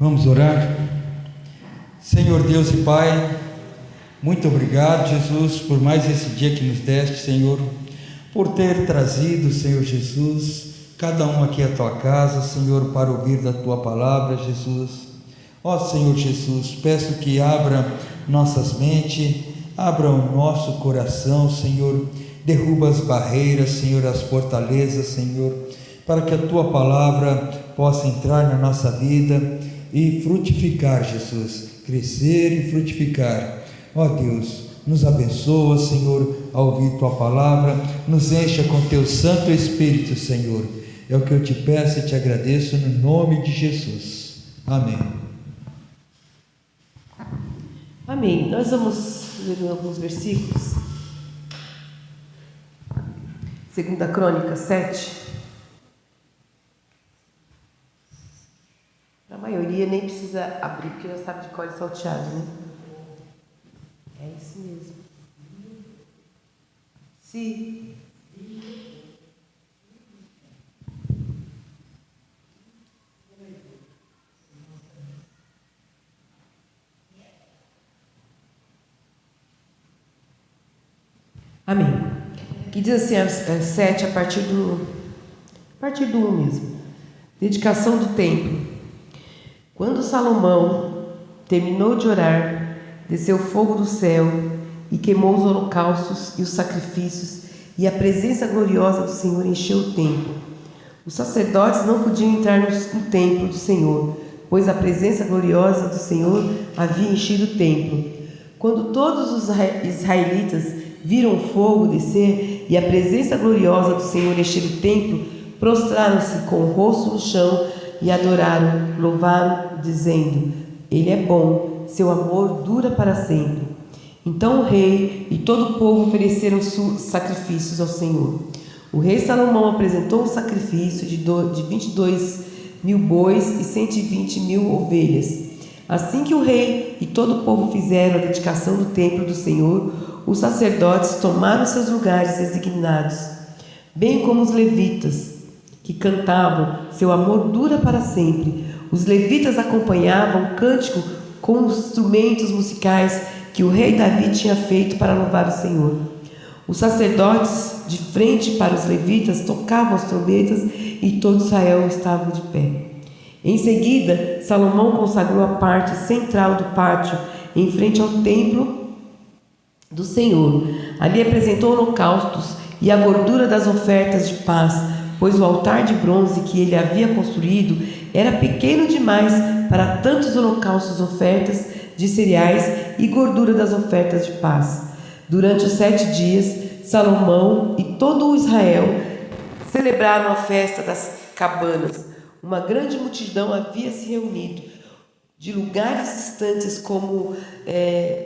Vamos orar? Senhor Deus e Pai, muito obrigado, Jesus, por mais esse dia que nos deste, Senhor, por ter trazido, Senhor Jesus, cada um aqui à tua casa, Senhor, para ouvir da tua palavra, Jesus. Ó Senhor Jesus, peço que abra nossas mentes, abra o nosso coração, Senhor, derruba as barreiras, Senhor, as fortalezas, Senhor, para que a tua palavra possa entrar na nossa vida e frutificar, Jesus, crescer e frutificar. Ó Deus, nos abençoa, Senhor, ao ouvir tua palavra, nos encha com teu Santo Espírito, Senhor. É o que eu te peço e te agradeço no nome de Jesus. Amém. Amém. Nós vamos ler alguns versículos. 2 Crônicas 7. A maioria nem precisa abrir, porque já sabe de cor e salteado, né? É isso mesmo. Se Amém. Que diz assim, 7, a partir do 1 mesmo. Dedicação do templo. Quando Salomão terminou de orar, desceu fogo do céu e queimou os holocaustos e os sacrifícios, e a presença gloriosa do Senhor encheu o templo. Os sacerdotes não podiam entrar no templo do Senhor, pois a presença gloriosa do Senhor havia enchido o templo. Quando todos os israelitas viram o fogo descer e a presença gloriosa do Senhor encher o templo, prostraram-se com o rosto no chão e adoraram, louvaram, dizendo: Ele é bom, seu amor dura para sempre. Então o rei e todo o povo ofereceram sacrifícios ao Senhor. O rei Salomão apresentou um sacrifício de 22.000 bois e 120.000 ovelhas. Assim que o rei e todo o povo fizeram a dedicação do templo do Senhor, os sacerdotes tomaram seus lugares designados, bem como os levitas, que cantavam: Seu amor dura para sempre. Os levitas acompanhavam o cântico com os instrumentos musicais que o rei Davi tinha feito para louvar o Senhor. Os sacerdotes, de frente para os levitas, tocavam as trombetas e todo Israel estava de pé. Em seguida, Salomão consagrou a parte central do pátio, em frente ao templo do Senhor. Ali apresentou holocaustos e a gordura das ofertas de paz, pois o altar de bronze que ele havia construído era pequeno demais para tantos holocaustos, ofertas de cereais e gordura das ofertas de paz. Durante os 7 dias, Salomão e todo o Israel celebraram a festa das cabanas. Uma grande multidão havia se reunido de lugares distantes como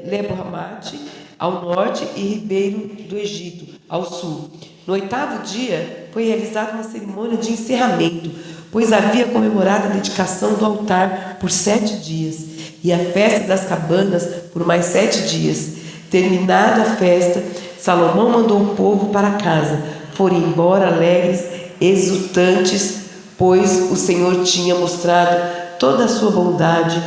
Lebo-Hamate, ao norte, e Ribeiro do Egito, ao sul. No 8º dia, foi realizada uma cerimônia de encerramento, pois havia comemorado a dedicação do altar por 7 dias, e a festa das cabanas por mais 7 dias. Terminada a festa, Salomão mandou o povo para casa. Foram embora alegres, exultantes, pois o Senhor tinha mostrado toda a sua bondade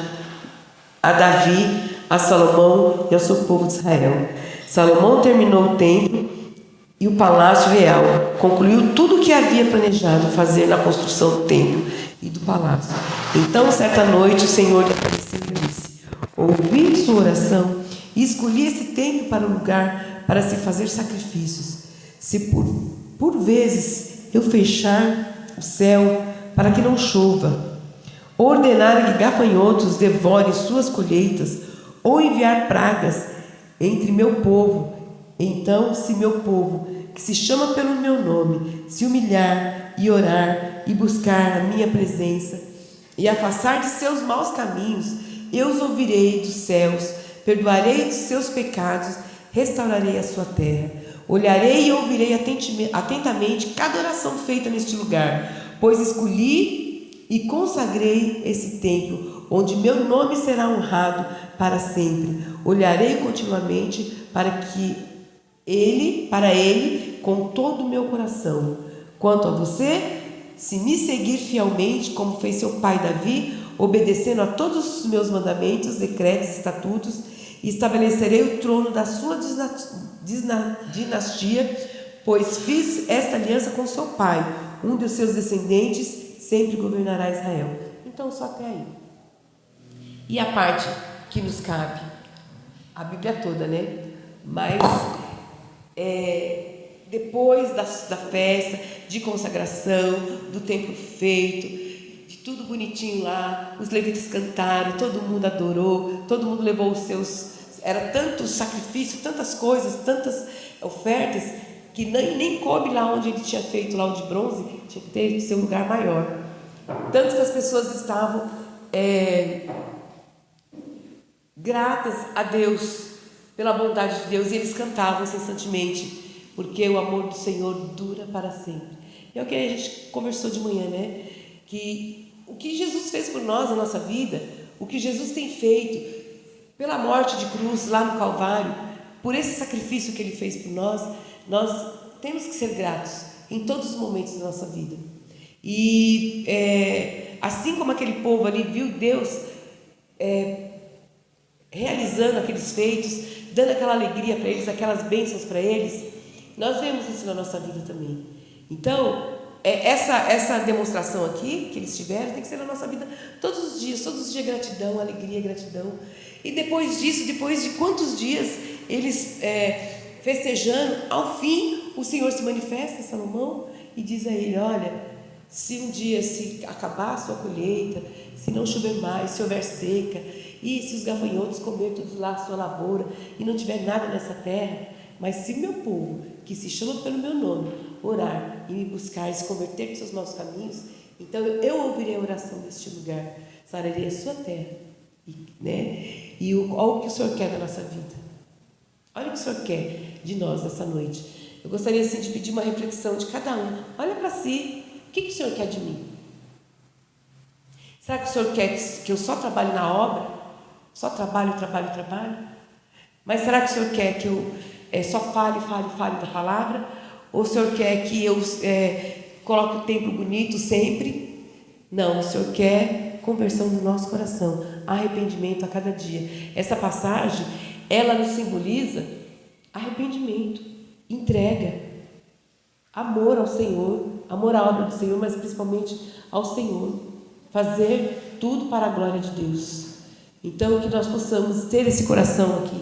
a Davi, a Salomão e ao seu povo de Israel. Salomão terminou o templo e o palácio real, concluiu tudo o que havia planejado fazer na construção do templo e do palácio. Então, certa noite, o Senhor lhe apareceu e disse: Ouvi sua oração e escolhi esse templo para o lugar para se fazer sacrifícios. Se por vezes eu fechar o céu para que não chova, ordenar que gafanhotos devorem suas colheitas, ou enviar pragas entre meu povo, então, se meu povo, que se chama pelo meu nome, se humilhar e orar e buscar a minha presença e afastar de seus maus caminhos, eu os ouvirei dos céus, perdoarei dos seus pecados, restaurarei a sua terra. Olharei e ouvirei atentamente cada oração feita neste lugar, pois escolhi e consagrei esse templo, onde meu nome será honrado para sempre. Olharei continuamente para ele com todo o meu coração. Quanto a você, se me seguir fielmente, como fez seu pai Davi, obedecendo a todos os meus mandamentos, decretos, estatutos, e estabelecerei o trono da sua dinastia, pois fiz esta aliança com seu pai, um dos seus descendentes sempre governará Israel. Então, só até aí. E a parte que nos cabe, a Bíblia toda, né? Mas depois da festa, de consagração, do templo feito, de tudo bonitinho lá, os levitas cantaram, todo mundo adorou, todo mundo levou os seus... Era tanto sacrifício, tantas coisas, tantas ofertas, que nem coube lá onde ele tinha feito, lá o de bronze, tinha que ter seu lugar maior. Tanto que as pessoas estavam gratas a Deus, pela bondade de Deus, e eles cantavam incessantemente, porque o amor do Senhor dura para sempre. E é o que a gente conversou de manhã, né? Que o que Jesus fez por nós na nossa vida, o que Jesus tem feito pela morte de cruz lá no Calvário, por esse sacrifício que Ele fez por nós temos que ser gratos em todos os momentos da nossa vida. E assim como aquele povo ali viu Deus realizando aqueles feitos, dando aquela alegria para eles, aquelas bênçãos para eles, nós vemos isso na nossa vida também. Então, essa demonstração aqui que eles tiveram tem que ser na nossa vida todos os dias gratidão, alegria, gratidão. E depois disso, depois de quantos dias eles festejando, ao fim o Senhor se manifesta a Salomão e diz a ele: olha, se um dia se acabar a sua colheita, se não chover mais, se houver seca, e se os gafanhotos comer tudo lá a sua lavoura e não tiver nada nessa terra, mas se meu povo, que se chama pelo meu nome, orar e me buscar e se converter dos seus maus caminhos, então eu ouvirei a oração deste lugar, sararei a sua terra, E olha o que o Senhor quer da nossa vida. Olha o que o Senhor quer de nós essa noite. Eu gostaria assim de pedir uma reflexão de cada um. Olha para si, o que o Senhor quer de mim? Será que o Senhor quer que eu só trabalhe na obra? Só trabalho? Mas será que o Senhor quer que eu só fale da palavra? Ou o Senhor quer que eu coloque o templo bonito sempre? Não, o Senhor quer conversão do nosso coração, arrependimento a cada dia. Essa passagem, ela nos simboliza arrependimento, entrega, amor ao Senhor, amor à obra do Senhor, mas principalmente ao Senhor, fazer tudo para a glória de Deus. Então, que nós possamos ter esse coração aqui,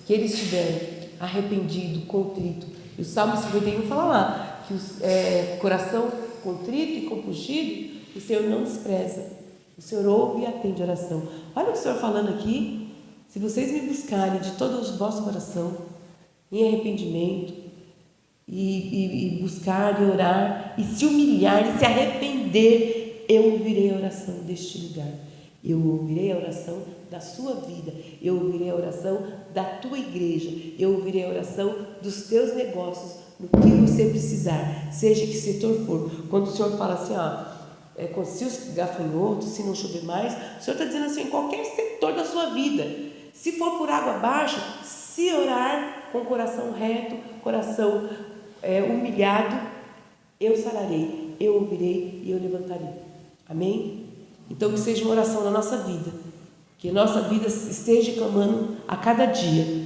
que eles tiveram arrependido, contrito. E o Salmo 51 fala lá, que o coração contrito e compungido, o Senhor não despreza. O Senhor ouve e atende a oração. Olha o que o Senhor falando aqui. Se vocês me buscarem de todo o vosso coração, em arrependimento, e buscar e orar, e se humilhar, e se arrepender, eu ouvirei a oração deste lugar. Eu ouvirei a oração da sua vida. Eu ouvirei a oração da tua igreja. Eu ouvirei a oração dos teus negócios, no que você precisar, seja que setor for. Quando o Senhor fala assim, se os gafanhotos, se não chover mais, o Senhor está dizendo assim, em qualquer setor da sua vida, se for por água abaixo, se orar com coração reto, coração humilhado, eu sararei, eu ouvirei e eu levantarei. Amém? Então que seja uma oração na nossa vida, que a nossa vida esteja clamando a cada dia,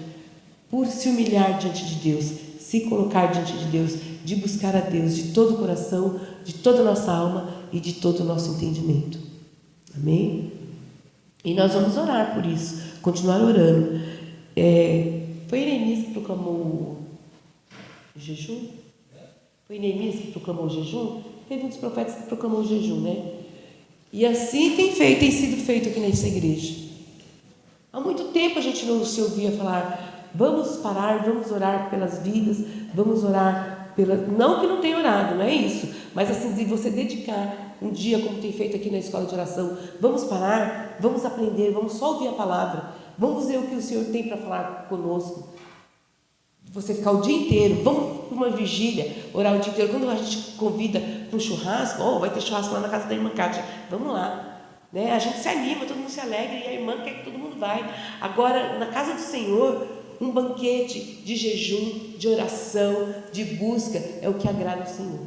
por se humilhar diante de Deus, se colocar diante de Deus, de buscar a Deus de todo o coração, de toda a nossa alma e de todo o nosso entendimento. Amém? E nós vamos orar por isso, continuar orando. Foi Neemias que proclamou o jejum? Foi Neemias que proclamou o jejum? Teve um dos profetas que proclamou o jejum, né? E assim tem sido feito aqui nessa igreja. Há muito tempo a gente não se ouvia falar, vamos parar, vamos orar pelas vidas, vamos orar não que não tenha orado, não é isso, mas assim, de você dedicar um dia, como tem feito aqui na escola de oração, vamos parar, vamos aprender, vamos só ouvir a palavra, vamos ver o que o Senhor tem para falar conosco. Você ficar o dia inteiro, vamos para uma vigília, orar o dia inteiro. Quando a gente convida para um churrasco, vai ter churrasco lá na casa da irmã Kátia, vamos lá, né? A gente se anima, todo mundo se alegra e a irmã quer que todo mundo vai. Agora, na casa do Senhor, um banquete de jejum, de oração, de busca, é o que agrada ao Senhor,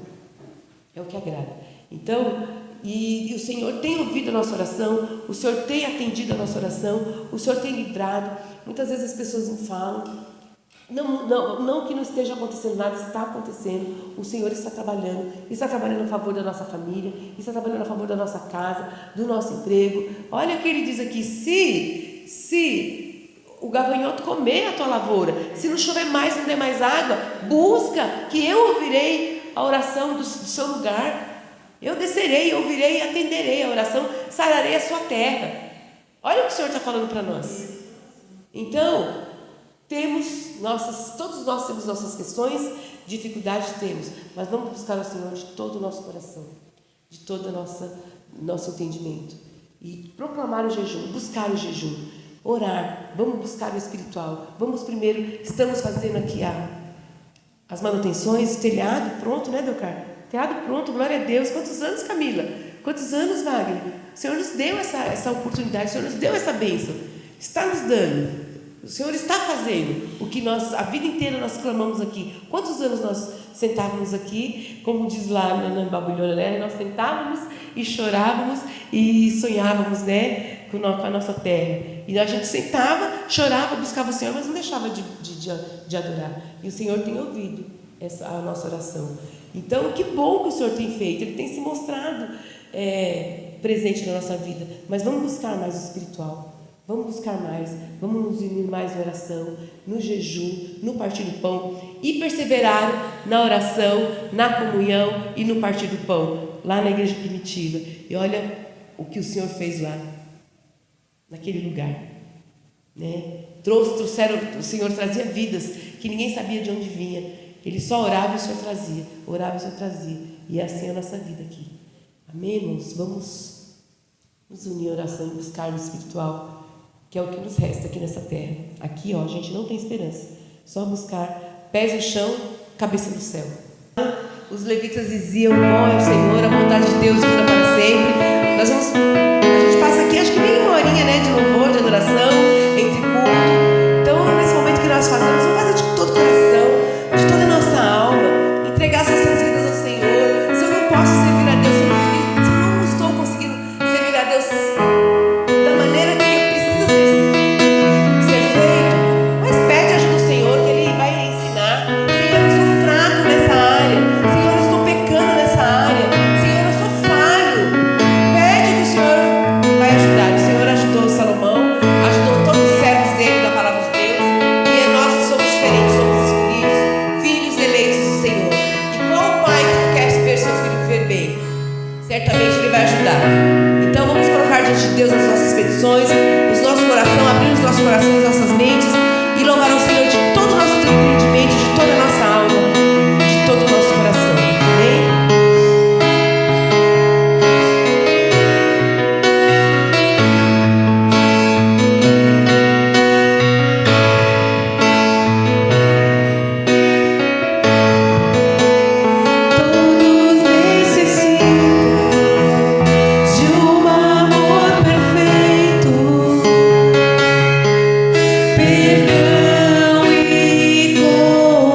é o que agrada. Então, e o Senhor tem ouvido a nossa oração, o Senhor tem atendido a nossa oração, o Senhor tem livrado. Muitas vezes as pessoas não falam. Não que não esteja acontecendo nada, está acontecendo. O Senhor está trabalhando a favor da nossa família, está trabalhando a favor da nossa casa, do nosso emprego. Olha o que ele diz aqui: se o gafanhoto comer a tua lavoura, se não chover mais, não der mais água, busca, que eu ouvirei a oração do seu lugar. Eu descerei, ouvirei e atenderei a oração, sararei a sua terra. Olha o que o Senhor está falando para nós. Então, todos nós temos nossas questões, dificuldades temos, mas vamos buscar o Senhor de todo o nosso coração, de todo o nosso entendimento, e proclamar o jejum, buscar o jejum, orar, vamos buscar o espiritual. Vamos primeiro, estamos fazendo aqui as manutenções, o telhado pronto, né, Delcar? Telhado pronto, glória a Deus. Quantos anos, Camila? Quantos anos, Wagner? O Senhor nos deu essa oportunidade, o Senhor nos deu essa bênção, está nos dando. O Senhor está fazendo o que a vida inteira nós clamamos aqui. Quantos anos nós sentávamos aqui, como diz lá na Babilônia, né? Nós sentávamos e chorávamos e sonhávamos, né, com a nossa terra. E a gente sentava, chorava, buscava o Senhor, mas não deixava de adorar. E o Senhor tem ouvido a nossa oração. Então, que bom que o Senhor tem feito. Ele tem se mostrado presente na nossa vida. Mas vamos buscar mais o espiritual. Vamos buscar mais, vamos nos unir mais na oração, no jejum, no partir do pão, e perseverar na oração, na comunhão e no partir do pão, lá na igreja primitiva. E olha o que o Senhor fez lá, naquele lugar, né? O Senhor trazia vidas que ninguém sabia de onde vinha. Ele só orava e o Senhor trazia, orava e o Senhor trazia. E é assim a nossa vida aqui. Amém, irmãos? Vamos nos unir em oração e buscar no espiritual, que é o que nos resta aqui nessa terra. Aqui, a gente não tem esperança. Só buscar pés no chão, cabeça no céu. Os levitas diziam: bom é o Senhor, a vontade de Deus dura para sempre. A gente passa aqui, acho que meia horinha, né, de louvor, de adoração, entre culto. Então, nesse momento que nós fazemos, vamos fazer de todo o coração, de toda a nossa alma, entregar essas vidas ao Senhor. Se eu não posso servir a Deus, se eu não estou conseguindo servir a Deus da maneira que ser feito, mas pede ajuda ao Senhor, que Ele vai ensinar. Senhor, eu sou fraco nessa área. Senhor, eu estou pecando nessa área. Senhor, eu sou falho. Pede que o Senhor vai ajudar. O Senhor ajudou Salomão, ajudou todos os servos dele da palavra de Deus, e nós que somos diferentes, somos escolhidos, filhos eleitos do Senhor. E qual pai que não quer ver seu filho viver bem? Certamente Ele vai ajudar. Então vamos colocar diante de Deus as nossas petições, nosso coração, abrir os nossos corações, as nossas mentes, e louvar ao Senhor de todo o nosso entendimento, de toda a nossa alma, de todo o nosso coração. Amém? Todos necessitam de um amor perfeito. Perdão e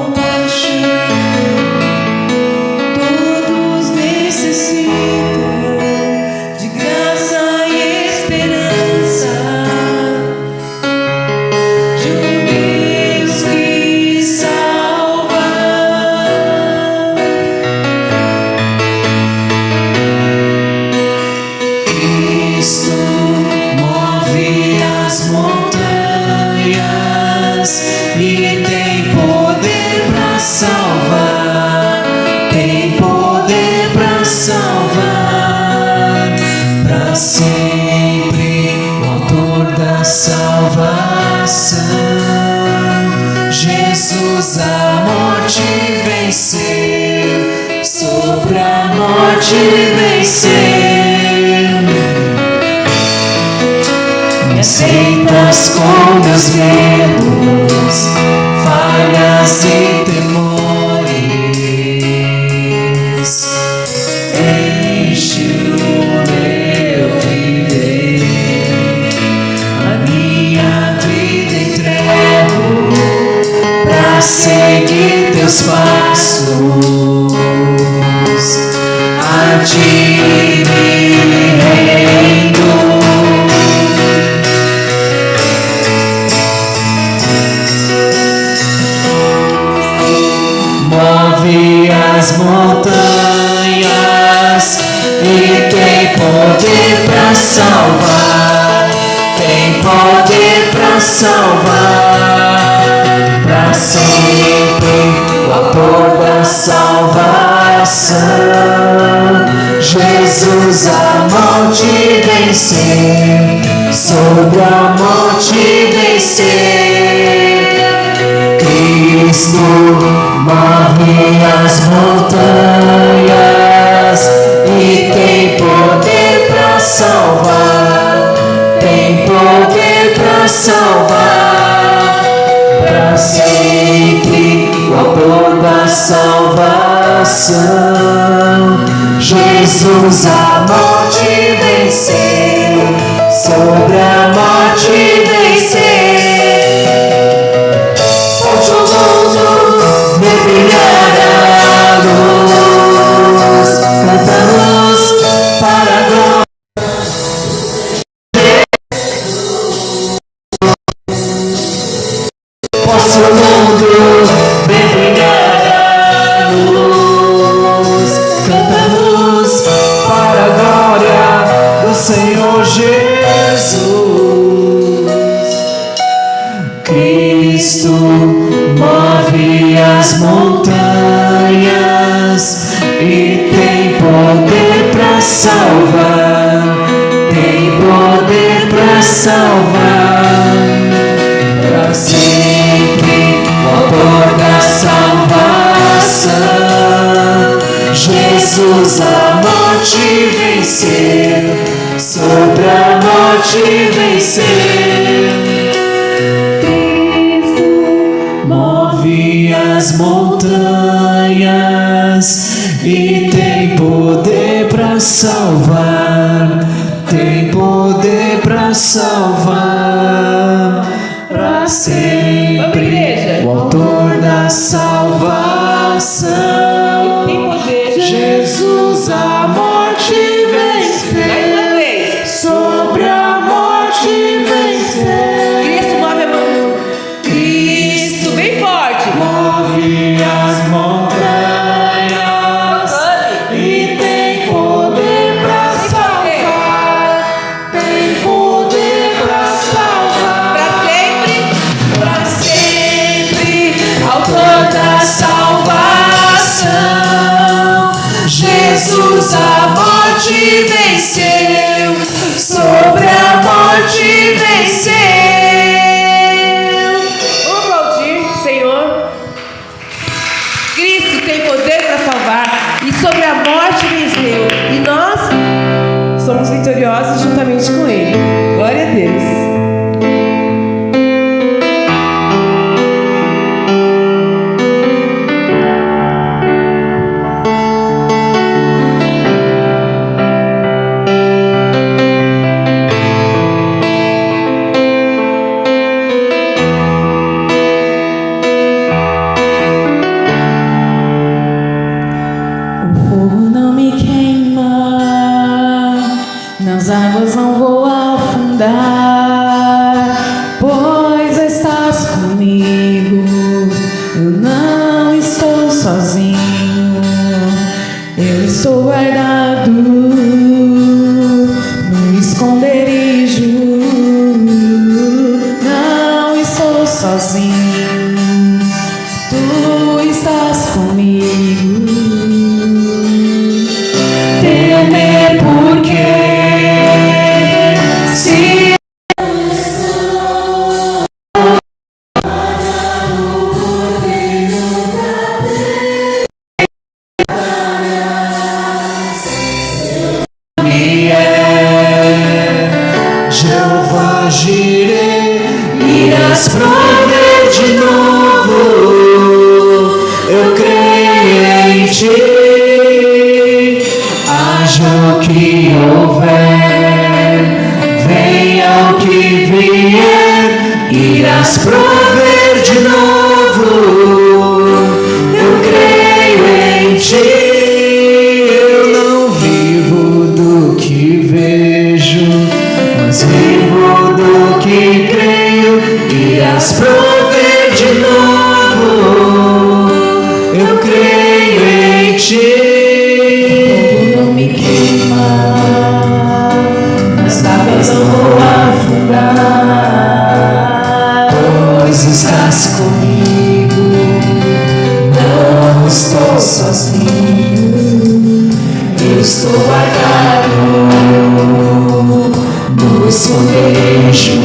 compaixão, todos necessitam de graça e esperança, de um Deus que salva. Cristo move as montanhas e tem poder para salvar, tem poder para salvar, para sempre o autor da salvação. Jesus a morte venceu, sobre a morte venceu. Me aceitas com meus medos, falhas e temores. Enche o meu viver, a minha vida entrego pra seguir teus passos. A ti salvar, tem poder pra salvar, pra sempre, o autor da salvação. Jesus a morte venceu, sobre a morte vencer. Cristo move as montanhas e tem poder pra salvar, tem poder pra salvar, pra sempre, o autor da salvação. Jesus a morte venceu, sobre a morte vencer. Hoje o mundo vê brilhar a luz, cantamos para a glória. Posso o mundo vê brilhar a luz, cantamos para a glória do Senhor Jesus. Cristo move as montanhas e tem poder pra salvar, tem poder pra salvar, pra sempre, o autor da salvação. Jesus a morte venceu, sobre a morte venceu. Move as montanhas e tem poder pra salvar, tem poder pra salvar, pra sempre, o autor da salvação. Jesus a morte venceu, sobre a morte venceu. Cristo move a mão. Cristo, bem forte. Move as montanhas e tem poder pra salvar, tem poder pra salvar, Pra sempre, autor da salvação. Jesus a morte venceu, sobre a morte venceu. vamos aplaudir, Senhor. Cristo tem poder para salvar e sobre a morte venceu. E nós somos vitoriosos juntamente com Ele. Glória a Deus. O fogo não me queima, nas águas não vou afundar, pois estás comigo, eu não estou sozinho, eu estou guardado no esconderijo, não estou sozinho, tu estás comigo. Temer porque se Jeová Jireh, irás prover de novo. comigo, não estou sozinho, eu estou guardado no esconderijo.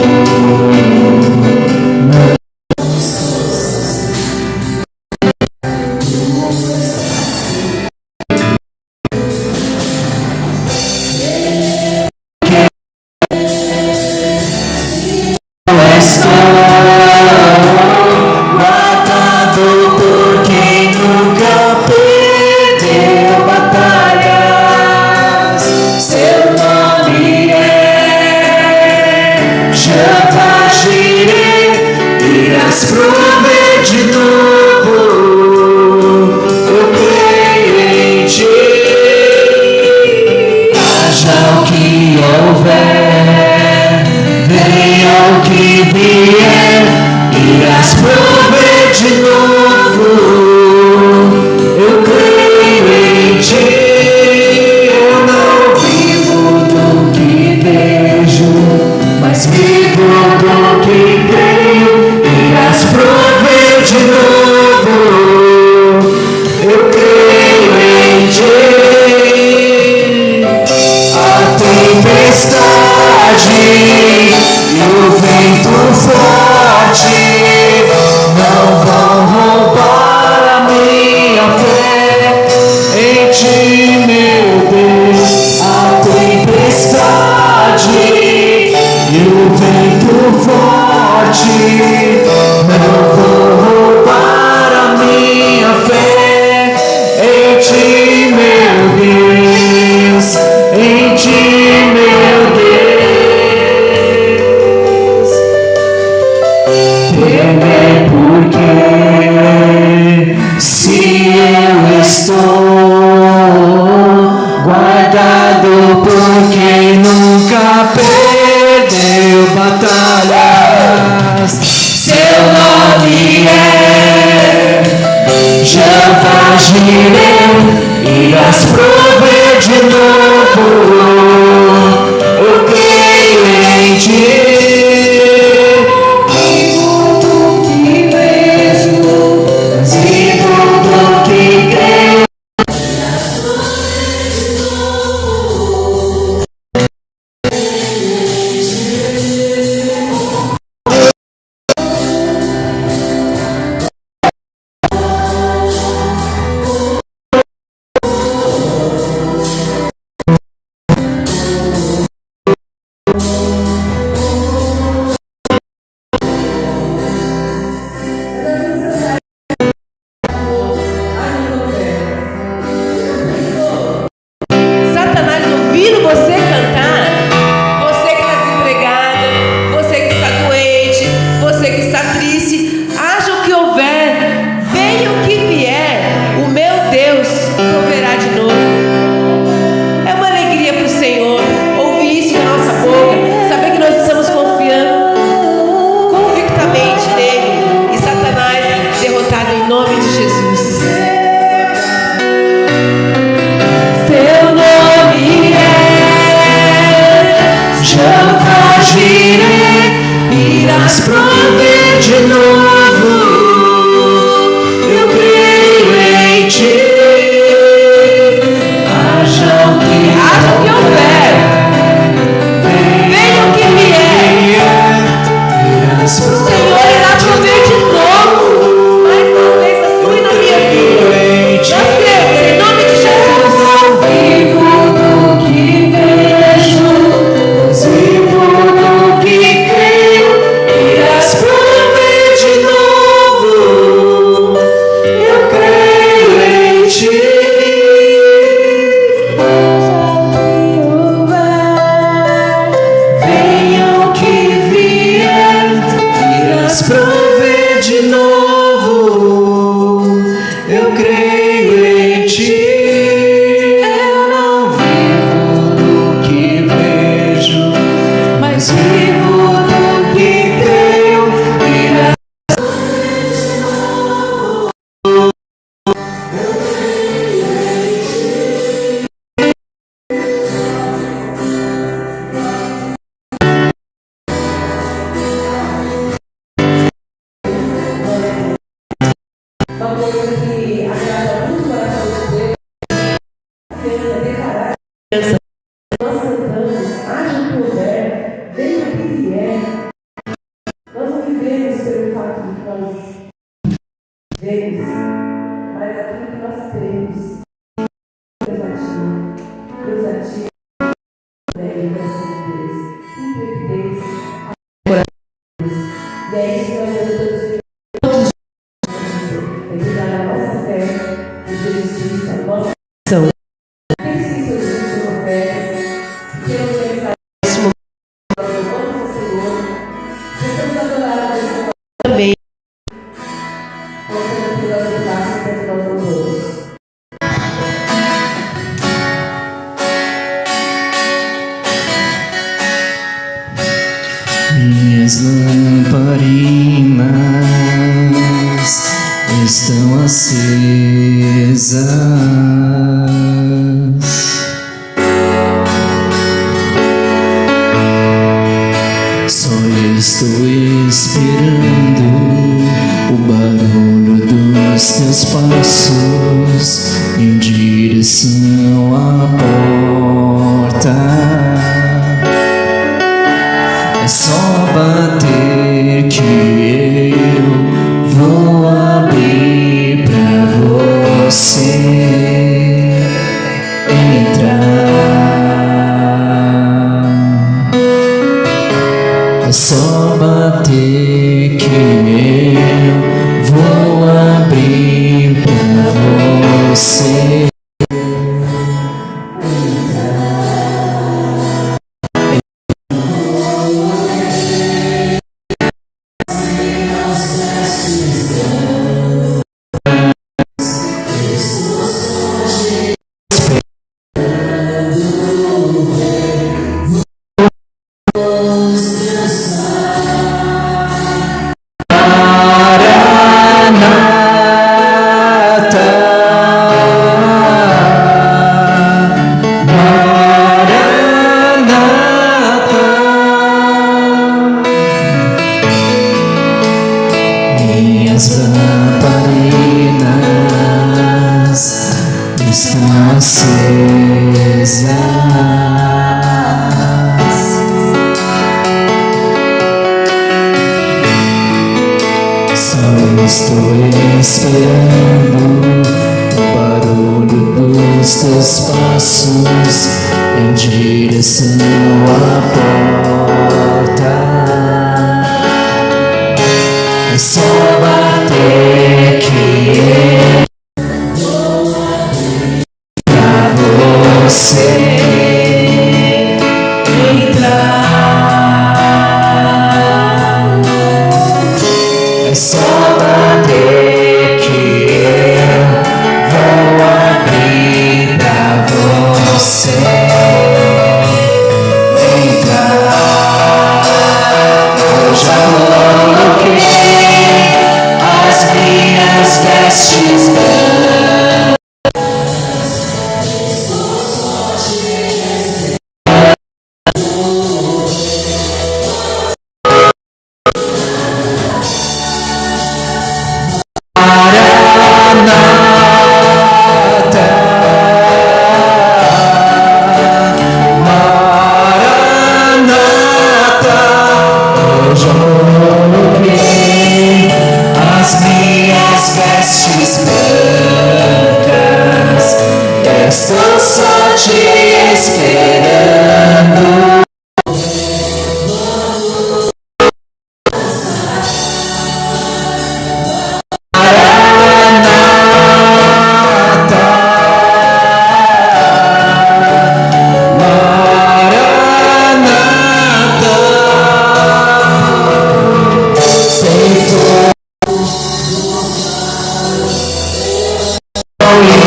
coisa que agrada muito o coração de Deus. Declarar criança. Nós cantamos, haja o que houver, venha o que vier. Nós não vivemos pelo fato de que nós vemos, mas aquilo que nós temos. Deus ativa, intrepidez, e é isso que nós estamos todos é cuidar da nossa fé, de Jesus, a nossa ação. Pense seus filhos profetas, que eu pensar neste momento, nós louvamos ao Senhor, precisamos adorar a Deus também, colocando aqui nosso braço enquanto nós louvamos. Minhas lamparinas estão acesas, só estou esperando o barulho dos teus passos em direção à porta. É só bater que eu vou abrir pra você entrar. É só bater que eu vou abrir pra você. Minhas lamparinas estão acesas, só estou esperando o barulho dos teus passos em direção à porta. É só bater que eu vou abrir pra você entrar. É só bater que eu vou abrir pra você entrar. Eu já coloquei as minhas vestes brancas, estou só te esperando.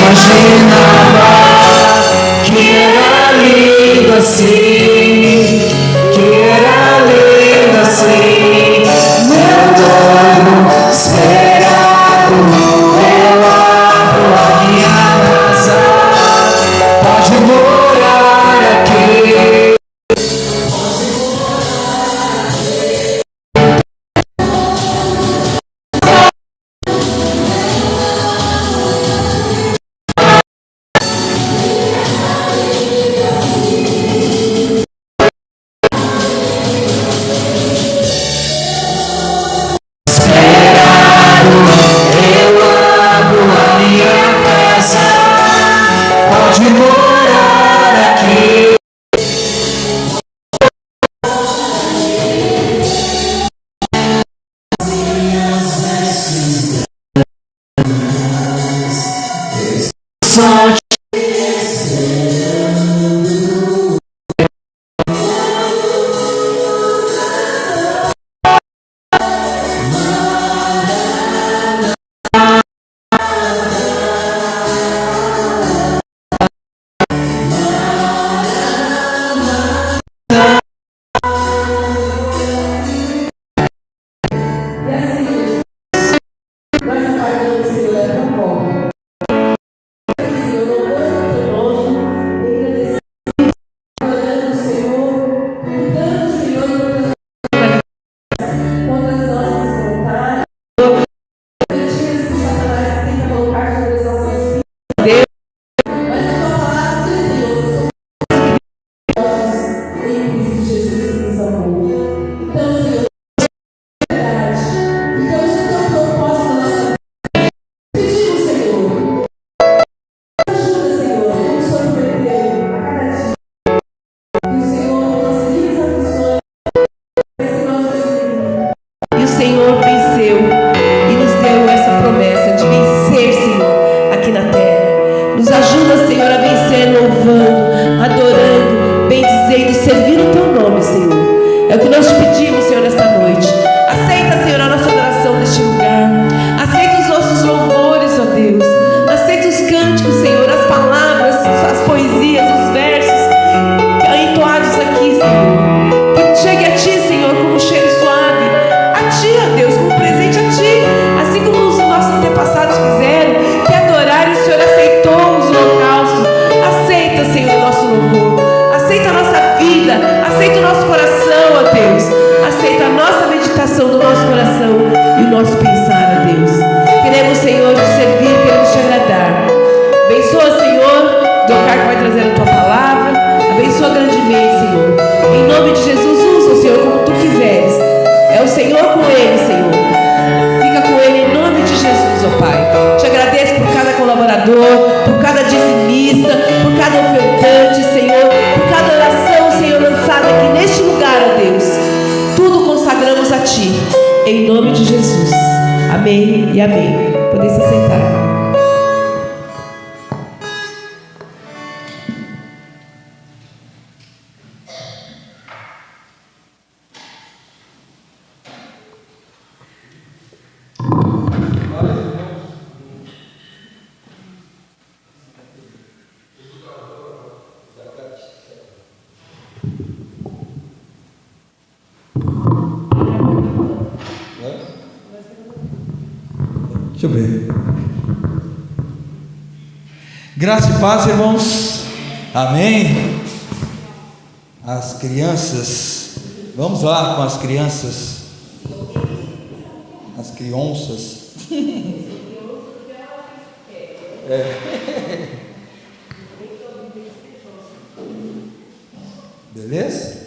Imaginava que era lindo assim. só te por cada dizimista, por cada ofertante, Senhor, por cada oração, Senhor, lançada aqui neste lugar, ó Deus. Tudo consagramos a Ti, em nome de Jesus. Amém e amém. Podem se sentar. Deixa eu ver. Graça e paz, irmãos. Amém. As crianças, vamos lá com as crianças. As crianças. Beleza?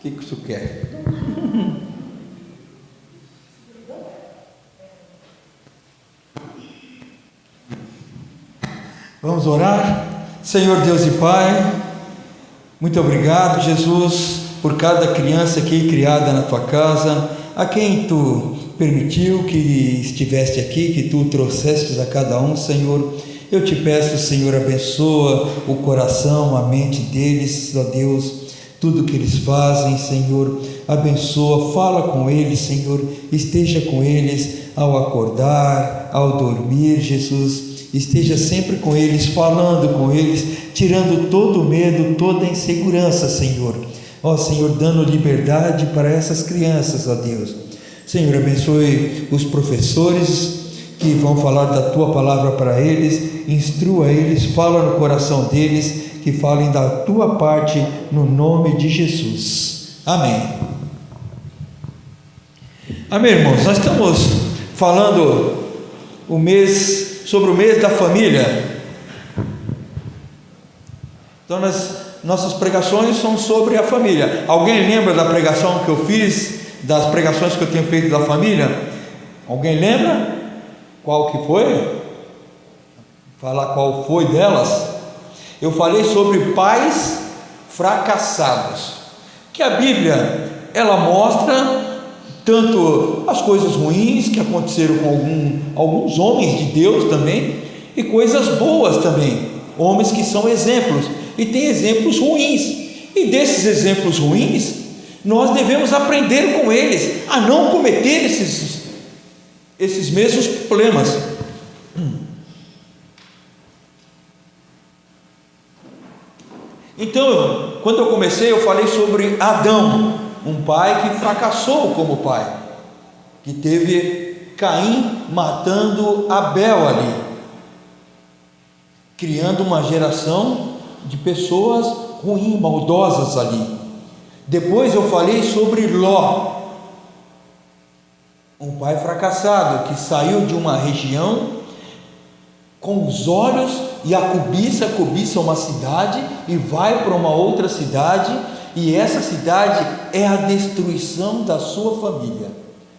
O que isso quer? Vamos orar? Senhor Deus e Pai, muito obrigado, Jesus, por cada criança aqui criada na Tua casa, a quem Tu permitiu que estivesse aqui, que Tu trouxestes a cada um, Senhor. Eu te peço, Senhor, abençoa o coração, a mente deles, ó Deus, tudo que eles fazem, Senhor, abençoa, fala com eles, Senhor, esteja com eles ao acordar, ao dormir, Jesus, esteja sempre com eles, falando com eles, tirando todo o medo, toda a insegurança, Senhor, ó Senhor, dando liberdade para essas crianças, ó Deus. Senhor, abençoe os professores que vão falar da Tua palavra para eles, instrua eles, fala no coração deles, que falem da Tua parte, no nome de Jesus. Amém. Amém, irmãos. Nós estamos falando sobre o mês da família. Então nós nossas pregações são sobre a família. Alguém lembra da pregação que eu fiz, das pregações que eu tenho feito da família? Alguém lembra? Qual que foi? Falar qual foi delas? Eu falei sobre pais fracassados, que a Bíblia, ela mostra tanto as coisas ruins que aconteceram com alguns homens de Deus também, e coisas boas também, homens que são exemplos, e tem exemplos ruins, e desses exemplos ruins, nós devemos aprender com eles, a não cometer esses mesmos problemas. Então, quando eu comecei, eu falei sobre Adão, um pai que fracassou como pai, que teve Caim matando Abel ali, criando uma geração de pessoas ruins, maldosas ali. Depois eu falei sobre Ló, um pai fracassado que saiu de uma região com os olhos e a cobiça uma cidade e vai para uma outra cidade, e essa cidade é a destruição da sua família,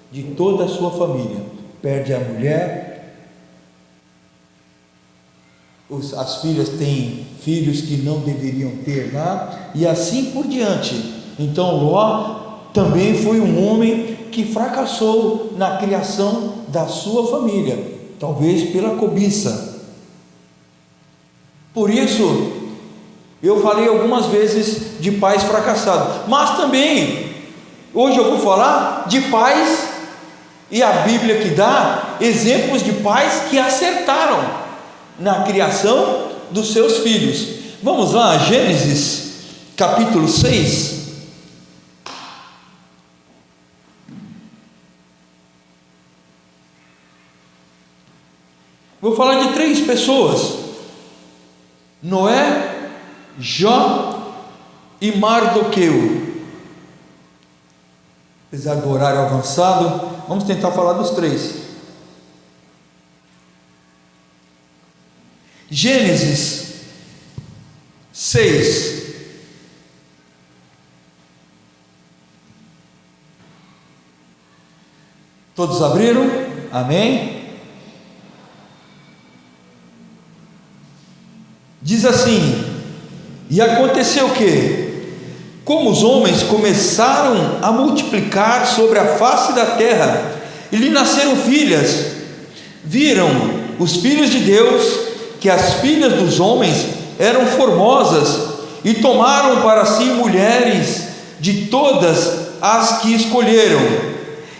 de toda a sua família. Perde a mulher, as filhas têm filhos que não deveriam ter lá, e assim por diante. Então Ló também foi um homem que fracassou na criação da sua família, talvez pela cobiça. Por isso, eu falei algumas vezes de pais fracassados, mas também, hoje eu vou falar de pais, e a Bíblia que dá exemplos de pais que acertaram na criação dos seus filhos. Vamos lá, Gênesis capítulo 6. Vou falar de 3 pessoas: Noé, Jó e Mardoqueu. Apesar do horário avançado, vamos tentar falar dos 3. Gênesis 6. Todos abriram? Amém? Diz assim: e aconteceu que, como os homens começaram a multiplicar sobre a face da terra, e lhe nasceram filhas, viram os filhos de Deus que as filhas dos homens eram formosas, e tomaram para si mulheres de todas as que escolheram.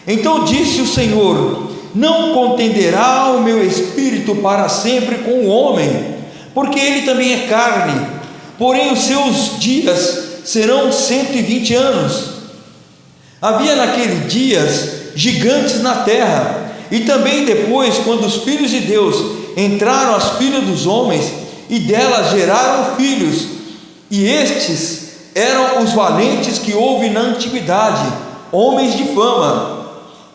Então disse o Senhor: não contenderá o meu espírito para sempre com o homem, porque ele também é carne, porém os seus dias serão 120 anos. Havia naqueles dias gigantes na terra, e também depois, quando os filhos de Deus entraram as filhas dos homens, e delas geraram filhos, e estes eram os valentes que houve na antiguidade, homens de fama.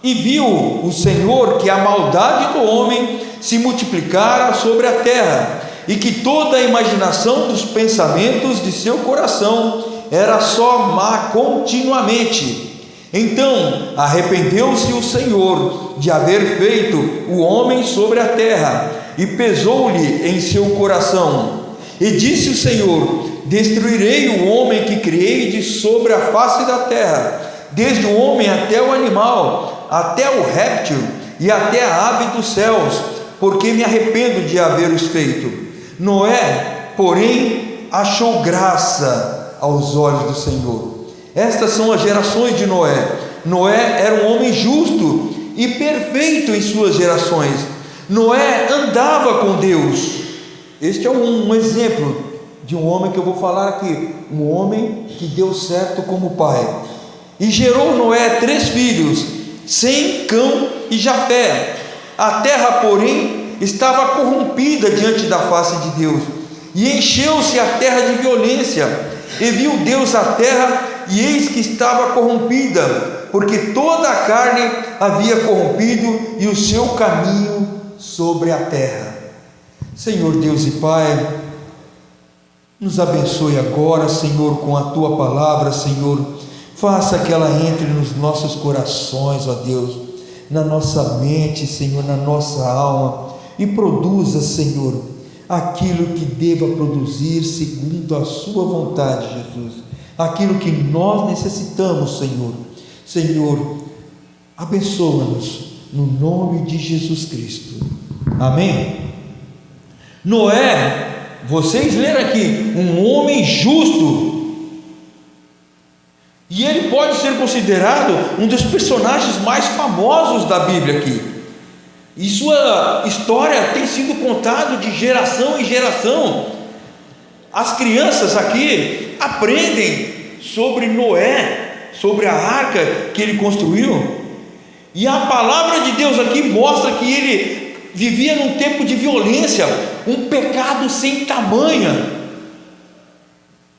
E viu o Senhor que a maldade do homem se multiplicara sobre a terra, e que toda a imaginação dos pensamentos de seu coração era só má continuamente. Então arrependeu-se o Senhor de haver feito o homem sobre a terra, e pesou-lhe em seu coração. E disse o Senhor: destruirei o homem que criei de sobre a face da terra, desde o homem até o animal, até o réptil e até a ave dos céus, porque me arrependo de haver-os feito. Noé, porém, achou graça aos olhos do Senhor. Estas são as gerações de Noé. Noé era um homem justo e perfeito em suas gerações. Noé andava com Deus. Este é um exemplo de um homem que eu vou falar aqui, um homem que deu certo como pai. E gerou Noé 3 filhos, Sem, Cão e Jafé. A terra, porém, estava corrompida diante da face de Deus, e encheu-se a terra de violência. E viu Deus a terra, e eis que estava corrompida, porque toda a carne havia corrompido, e o seu caminho sobre a terra. Senhor Deus e Pai, Nos abençoe agora, Senhor, com a Tua palavra, Senhor. Faça que ela entre nos nossos corações, ó Deus, na nossa mente, Senhor, na nossa alma, e produza, Senhor, aquilo que deva produzir segundo a Sua vontade, Jesus. Aquilo que nós necessitamos, Senhor. Senhor, abençoa-nos no nome de Jesus Cristo. Amém? Noé, vocês leram aqui, um homem justo, e ele pode ser considerado um dos personagens mais famosos da Bíblia aqui, e sua história tem sido contada de geração em geração. As crianças aqui aprendem sobre Noé, sobre a arca que ele construiu, e a palavra de Deus aqui mostra que ele vivia num tempo de violência, um pecado sem tamanha,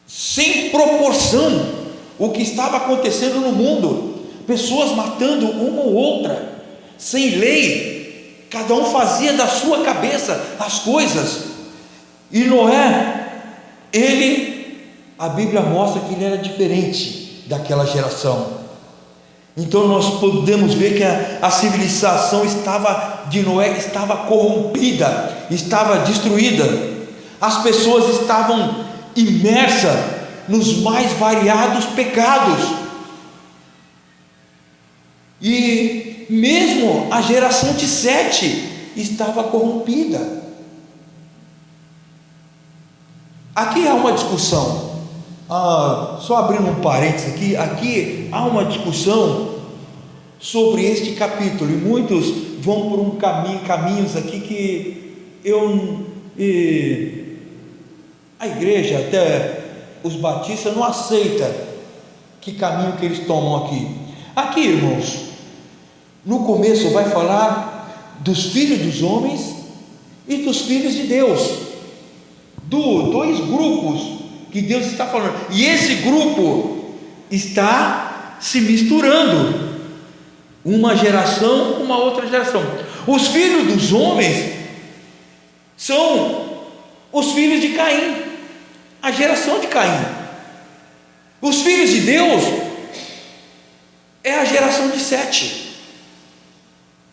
sem proporção, o que estava acontecendo no mundo, pessoas matando uma ou outra, sem lei, cada um fazia da sua cabeça as coisas. E Noé, a Bíblia mostra que ele era diferente daquela geração. Então nós podemos ver que a civilização de Noé estava corrompida, estava destruída. As pessoas estavam imersas nos mais variados pecados. E mesmo a geração de Sete estava corrompida. Aqui há uma discussão. Só abrindo um parênteses aqui há uma discussão sobre este capítulo, e muitos vão por caminhos aqui que a igreja, até os batistas, não aceita que caminho que eles tomam aqui. Aqui, irmãos, no começo vai falar dos filhos dos homens e dos filhos de Deus, dois grupos que Deus está falando, e esse grupo está se misturando, uma geração com uma outra geração. Os filhos dos homens são os filhos de Caim, a geração de Caim. Os filhos de Deus é a geração de Sete.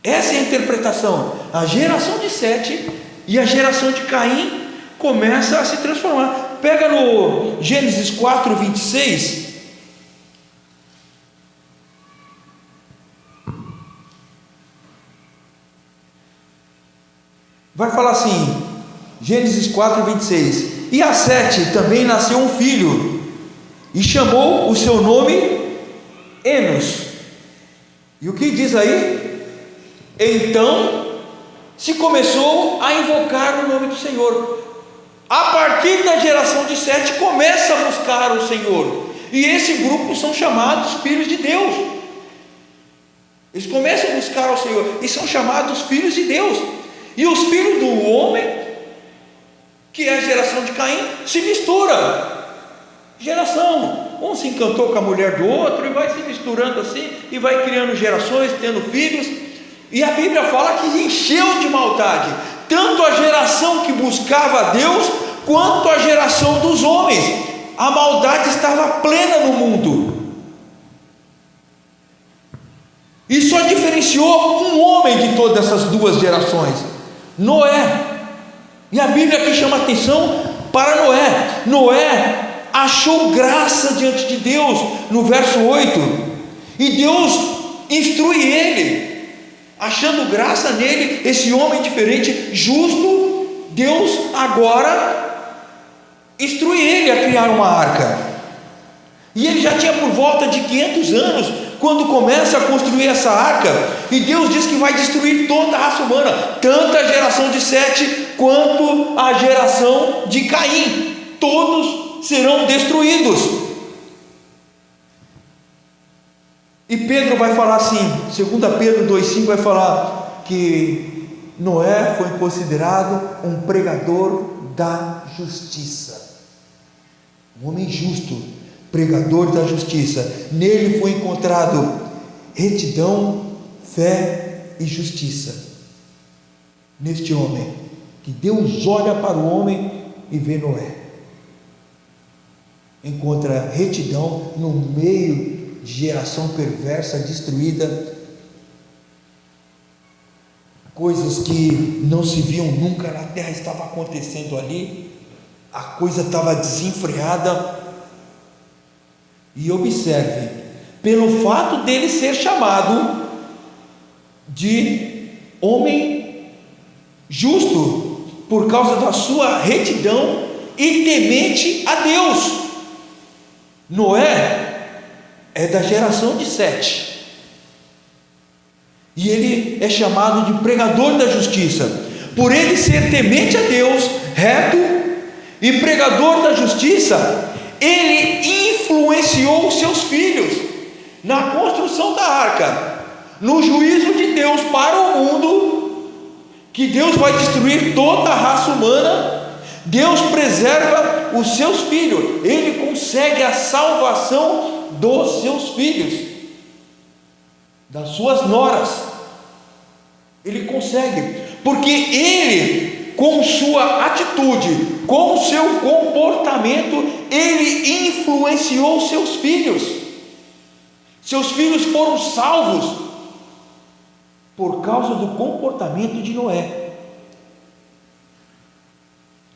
Essa é a interpretação. A geração de Sete e a geração de Caim começa a se transformar. Pega no Gênesis 4, 26. Vai falar assim, Gênesis 4, 26. E a Sete também nasceu um filho, e chamou o seu nome Enos. E o que diz aí? Então se começou a invocar o nome do Senhor. A partir da geração de Sete começa a buscar o Senhor, e esse grupo são chamados filhos de Deus. Eles começam a buscar ao Senhor e são chamados filhos de Deus. E os filhos do homem, que é a geração de Caim, se mistura. Geração, um se encantou com a mulher do outro e vai se misturando assim, e vai criando gerações, tendo filhos. E a Bíblia fala que encheu de maldade tanto a geração que buscava a Deus, quanto a geração dos homens. A maldade estava plena no mundo, e só diferenciou um homem de todas essas duas gerações, Noé. E a Bíblia aqui chama atenção para Noé. Noé achou graça diante de Deus, no verso 8, e Deus instrui ele, achando graça nele, esse homem diferente, justo. Deus agora instrui ele a criar uma arca, e ele já tinha por volta de 500 anos quando começa a construir essa arca, e Deus diz que vai destruir toda a raça humana, tanto a geração de Sete quanto a geração de Caim, todos serão destruídos. E Pedro vai falar assim, 2 Pedro 2,5 vai falar que Noé foi considerado um pregador da justiça, um homem justo, pregador da justiça. Nele foi encontrado retidão, fé e justiça. Neste homem, que Deus olha para o homem e vê Noé. encontra retidão no meio de geração perversa, destruída. Coisas que não se viam nunca na terra estavam acontecendo ali. A coisa estava desenfreada. E observe, pelo fato dele ser chamado de homem justo, por causa da sua retidão e temente a Deus. Noé é da geração de Sete, e ele é chamado de pregador da justiça, por ele ser temente a Deus, reto e pregador da justiça. Ele influenciou seus filhos na construção da arca, no juízo de Deus para o mundo, que Deus vai destruir toda a raça humana. Deus preserva os seus filhos, ele consegue a salvação dos seus filhos, das suas noras. Ele consegue, porque ele, com sua atitude, com seu comportamento, ele influenciou seus filhos. Seus filhos foram salvos por causa do comportamento de Noé.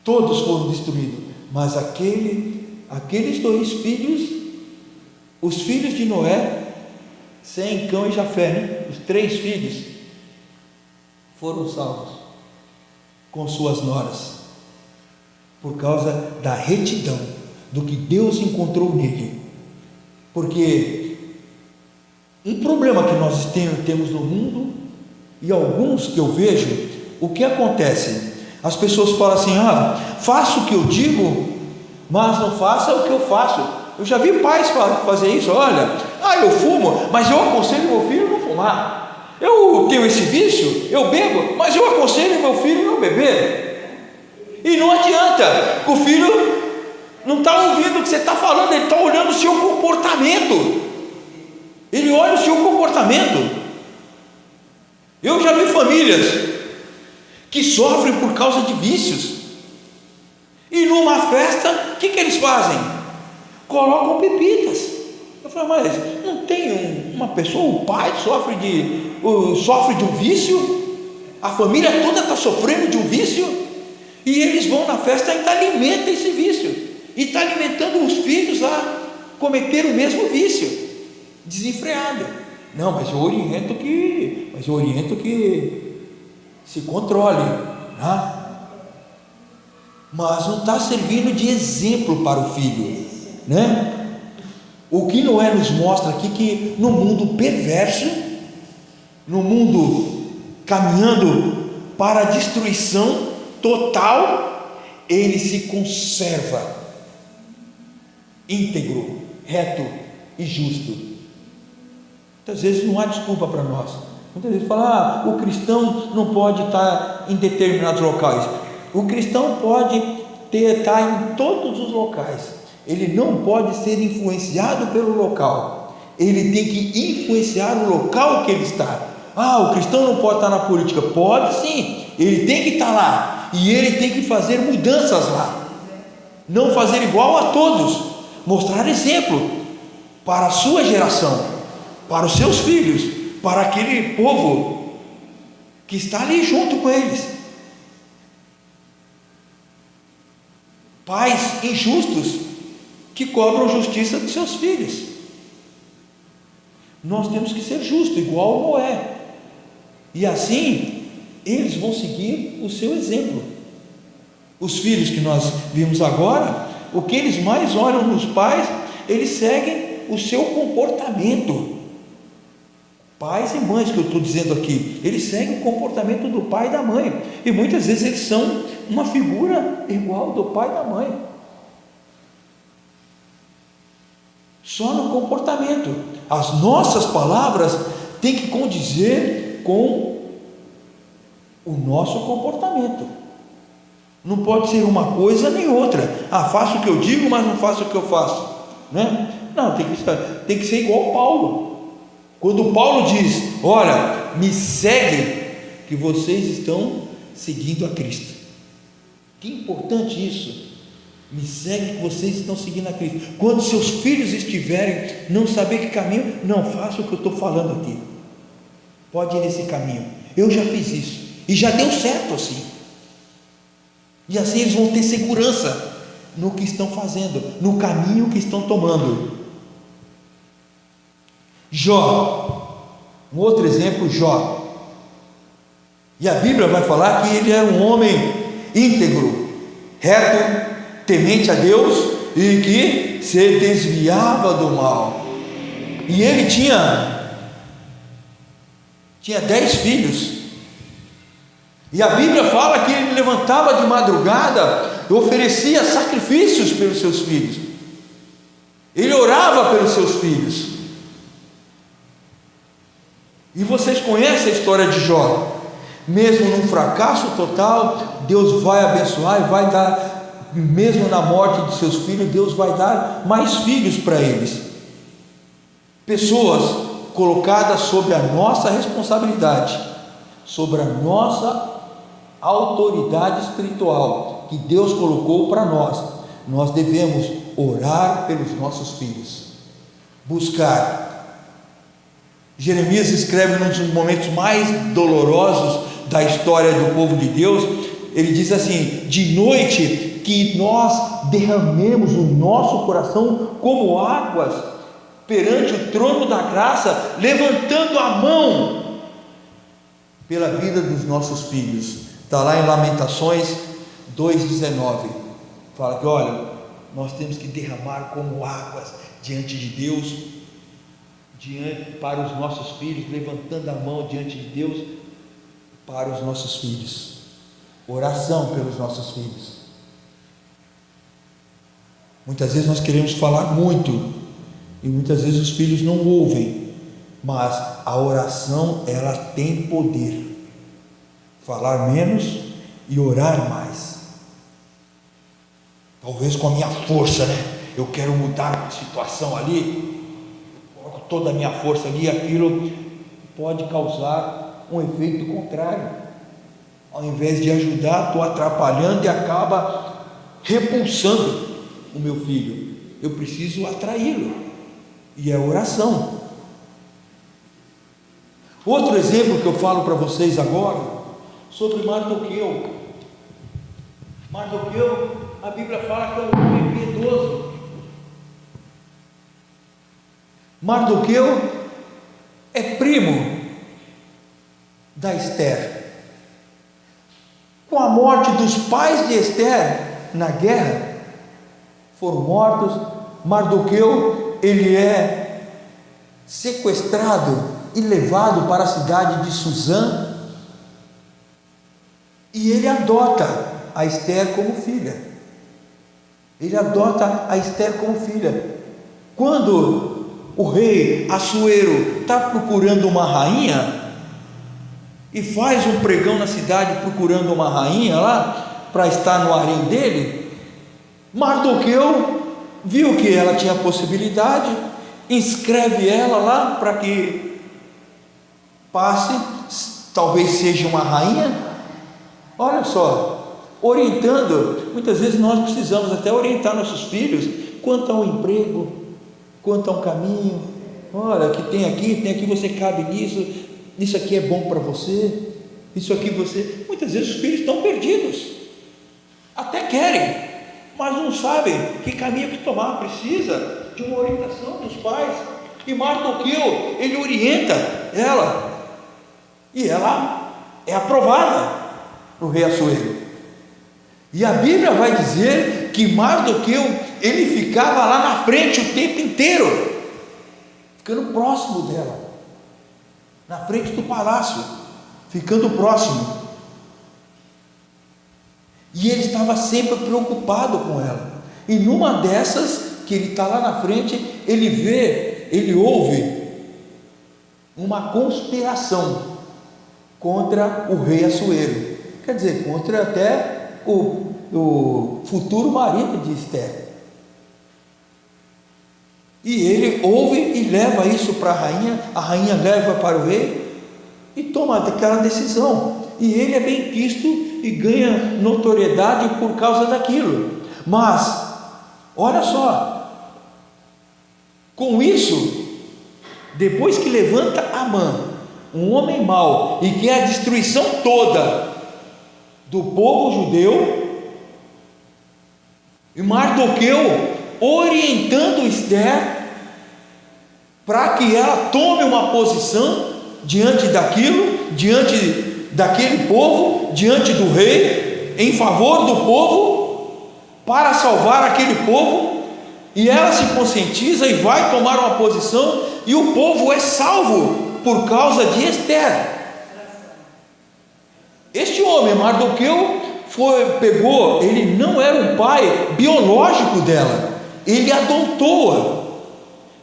Todos foram destruídos, mas aqueles dois filhos, os filhos de Noé, Sem, Cão e Jafé, né? Os 3 filhos foram salvos com suas noras, por causa da retidão, do que Deus encontrou nele. Porque um problema que nós temos no mundo, e alguns que eu vejo, o que acontece? As pessoas falam assim: faço o que eu digo, mas não faça o que eu faço. Eu já vi pais fazer isso. Olha, eu fumo, mas eu aconselho meu filho a não fumar. Eu tenho esse vício, eu bebo, mas eu aconselho meu filho a não beber. E não adianta, o filho não está ouvindo o que você está falando, ele está olhando o seu comportamento. Ele olha o seu comportamento. Eu já vi famílias que sofrem por causa de vícios, e numa festa, o que eles fazem? Colocam pepitas. Eu falo: mas não tem uma pessoa, o pai sofre de um vício, a família toda está sofrendo de um vício, e eles vão na festa e ainda alimentam esse vício, e está alimentando os filhos a cometer o mesmo vício, desenfreado. Não, mas eu oriento que se controle, né? Mas não está servindo de exemplo para o filho, né? O que Noé nos mostra aqui, que no mundo perverso, no mundo caminhando para a destruição total, ele se conserva íntegro, reto e justo. Muitas vezes não há desculpa para nós. Muitas vezes fala: o cristão não pode estar em determinados locais. O cristão pode estar em todos os locais. Ele não pode ser influenciado pelo local. Ele tem que influenciar o local que ele está. O cristão não pode estar na política. Pode sim, ele tem que estar lá, e ele tem que fazer mudanças lá, não fazer igual a todos, mostrar exemplo para a sua geração, para os seus filhos, para aquele povo que está ali junto com eles. Pais injustos que cobram justiça dos seus filhos. Nós temos que ser justos, igual Noé, e assim eles vão seguir o seu exemplo. Os filhos que nós vimos agora, o que eles mais olham nos pais, eles seguem o seu comportamento. Pais e mães que eu estou dizendo aqui, eles seguem o comportamento do pai e da mãe, e muitas vezes eles são uma figura igual do pai e da mãe, só no comportamento. As nossas palavras têm que condizer com o nosso comportamento, não pode ser uma coisa nem outra. Faço o que eu digo, mas não faço o que eu faço, né? Não, tem que ser igual Paulo. Quando Paulo diz: olha, me seguem, que vocês estão seguindo a Cristo. Que importante isso. Me segue que vocês estão seguindo a Cristo. Quando seus filhos estiverem, não saber que caminho, não faça o que eu estou falando aqui. Pode ir nesse caminho. Eu já fiz isso. E já deu certo assim. E assim eles vão ter segurança no que estão fazendo, no caminho que estão tomando. Jó, um outro exemplo, Jó. E a Bíblia vai falar que ele é um homem íntegro, reto, temente a Deus e que se desviava do mal. E ele tinha 10 filhos. E a Bíblia fala que ele levantava de madrugada e oferecia sacrifícios pelos seus filhos. Ele orava pelos seus filhos. E vocês conhecem a história de Jó. Mesmo num fracasso total, Deus vai abençoar e vai dar, mesmo na morte de seus filhos, Deus vai dar mais filhos para eles. Pessoas colocadas sob a nossa responsabilidade, sobre a nossa autoridade espiritual que Deus colocou para nós. Nós devemos orar pelos nossos filhos, buscar. Jeremias escreve num dos momentos mais dolorosos da história do povo de Deus. Ele diz assim: de noite que nós derramemos o nosso coração como águas perante o trono da graça, levantando a mão pela vida dos nossos filhos. Está lá em Lamentações 2,19, fala que olha, nós temos que derramar como águas diante de Deus, para os nossos filhos, levantando a mão diante de Deus para os nossos filhos. Oração pelos nossos filhos. Muitas vezes nós queremos falar muito e muitas vezes os filhos não ouvem, mas a oração, ela tem poder. Falar menos e orar mais. Talvez com a minha força, né? Eu quero mudar a situação ali, coloco toda a minha força ali, aquilo pode causar um efeito contrário. Ao invés de ajudar, estou atrapalhando e acaba repulsando o meu filho. Eu preciso atraí-lo, e é oração. Outro exemplo que eu falo para vocês agora, sobre Mardoqueu. Mardoqueu, a Bíblia fala que é um homem piedoso. Mardoqueu é primo da Esther. Com a morte dos pais de Esther na guerra, foram mortos. Mardoqueu, ele é sequestrado e levado para a cidade de Suzã, e ele adota a Esther como filha. Ele adota a Esther como filha. Quando o rei Assuero está procurando uma rainha e faz um pregão na cidade procurando uma rainha lá para estar no harém dele, Mardoqueu viu que ela tinha possibilidade, inscreve ela lá para que passe, talvez seja uma rainha. Olha só, orientando. Muitas vezes nós precisamos até orientar nossos filhos quanto ao emprego, quanto a um caminho. Olha, que tem aqui, você cabe nisso, isso aqui é bom para você, isso aqui você... Muitas vezes os filhos estão perdidos, até querem, mas não sabem que caminho que tomar. Precisa de uma orientação dos pais. E Mardoqueu, ele orienta ela, e ela é aprovada para o rei Assuero. E a Bíblia vai dizer que Mardoqueu, ele ficava lá na frente o tempo inteiro, ficando próximo dela, na frente do palácio, ficando próximo. E ele estava sempre preocupado com ela. E numa dessas, que ele está lá na frente, ele ouve uma conspiração contra o rei Assuero, quer dizer, contra até o futuro marido de Esther. E ele ouve e leva isso para a rainha leva para o rei e toma aquela decisão. E ele é bem quisto e ganha notoriedade por causa daquilo. Mas, olha só, com isso, depois que levanta Amã, um homem mau, e quer a destruição toda do povo judeu, e Mardoqueu orientando Esther para que ela tome uma posição diante daquilo, diante daquele povo, diante do rei, em favor do povo, para salvar aquele povo, e ela se conscientiza e vai tomar uma posição, e o povo é salvo por causa de Esther. Este homem, Mardoqueu, pegou, ele não era o pai biológico dela, ele adotou-a,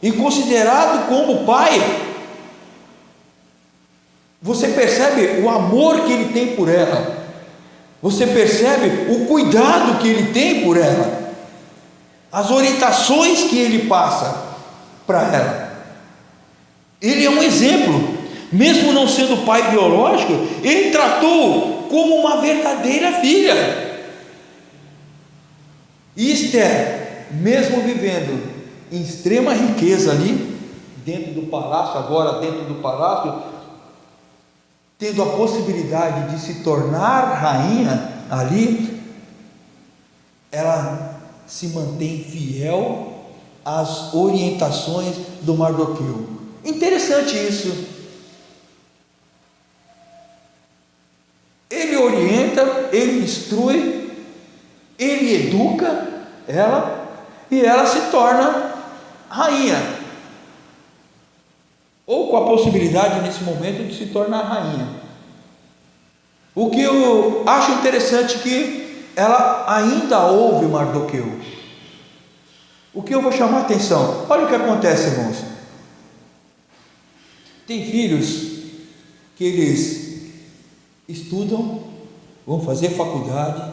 e considerado como pai, você percebe o amor que ele tem por ela, você percebe o cuidado que ele tem por ela, as orientações que ele passa para ela. Ele é um exemplo, mesmo não sendo pai biológico, ele tratou como uma verdadeira filha. E Esther, mesmo vivendo em extrema riqueza ali, dentro do palácio, agora dentro do palácio, tendo a possibilidade de se tornar rainha ali, ela se mantém fiel às orientações do Mardoqueu. Interessante isso. Ele orienta, ele instrui, ele educa ela, e ela se torna rainha, ou com a possibilidade nesse momento de se tornar rainha. O que eu acho interessante é que ela ainda ouve Mardoqueu. O que eu vou chamar a atenção, olha o que acontece, irmãos. Tem filhos que eles estudam, vão fazer faculdade,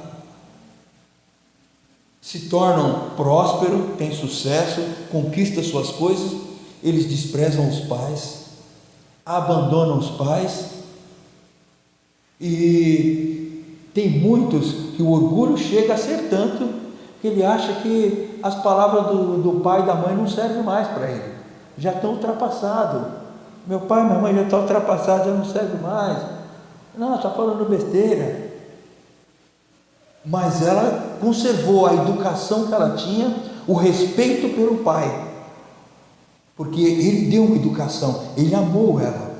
se tornam prósperos, têm sucesso, conquistam suas coisas, eles desprezam os pais, abandonam os pais, e tem muitos que o orgulho chega a ser tanto que ele acha que as palavras do pai e da mãe não servem mais para ele, já estão ultrapassados. Meu pai e minha mãe já estão ultrapassados, já não serve mais. Não, está falando besteira. Mas ela conservou a educação que ela tinha, o respeito pelo pai, porque ele deu uma educação, ele amou ela.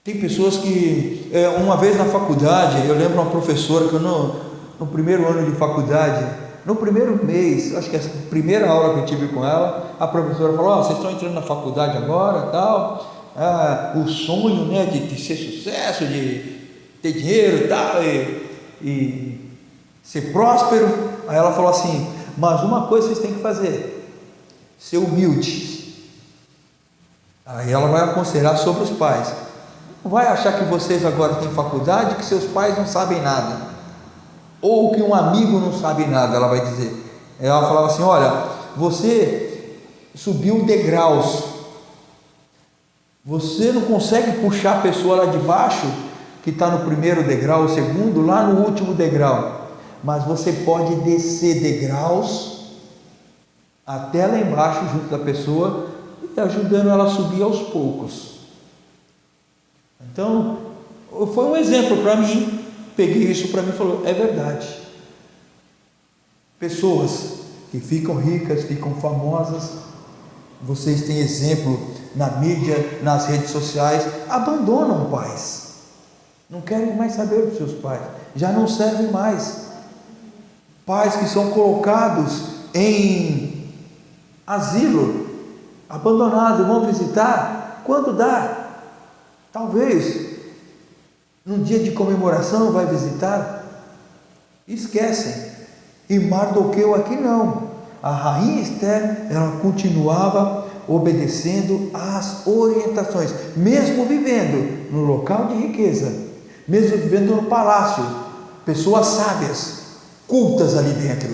Tem pessoas que, uma vez na faculdade, eu lembro uma professora que no primeiro ano de faculdade, no primeiro mês, acho que a primeira aula que eu tive com ela, a professora falou: vocês estão entrando na faculdade agora, tal, o sonho, né, de ser sucesso, de ter dinheiro e tal, e ser próspero. Aí ela falou assim: mas uma coisa vocês têm que fazer, ser humilde. Aí ela vai aconselhar sobre os pais. Não vai achar que vocês agora têm faculdade, que seus pais não sabem nada, ou que um amigo não sabe nada, ela vai dizer. Ela falava assim: olha, você subiu degraus, você não consegue puxar a pessoa lá de baixo, que está no primeiro degrau, o segundo, lá no último degrau, mas você pode descer degraus até lá embaixo, junto da pessoa, e ajudando ela a subir aos poucos. Então, foi um exemplo para mim. Peguei isso para mim e falou: é verdade. Pessoas que ficam ricas, ficam famosas, vocês têm exemplo na mídia, nas redes sociais, abandonam pais, não querem mais saber dos seus pais, já não servem mais. Pais que são colocados em asilo, abandonados, vão visitar quando dá, talvez num dia de comemoração vai visitar, esquecem. E Mardoqueu aqui não, a rainha Esther, ela continuava obedecendo às orientações, mesmo vivendo no local de riqueza, mesmo vivendo no palácio, pessoas sábias, cultas ali dentro,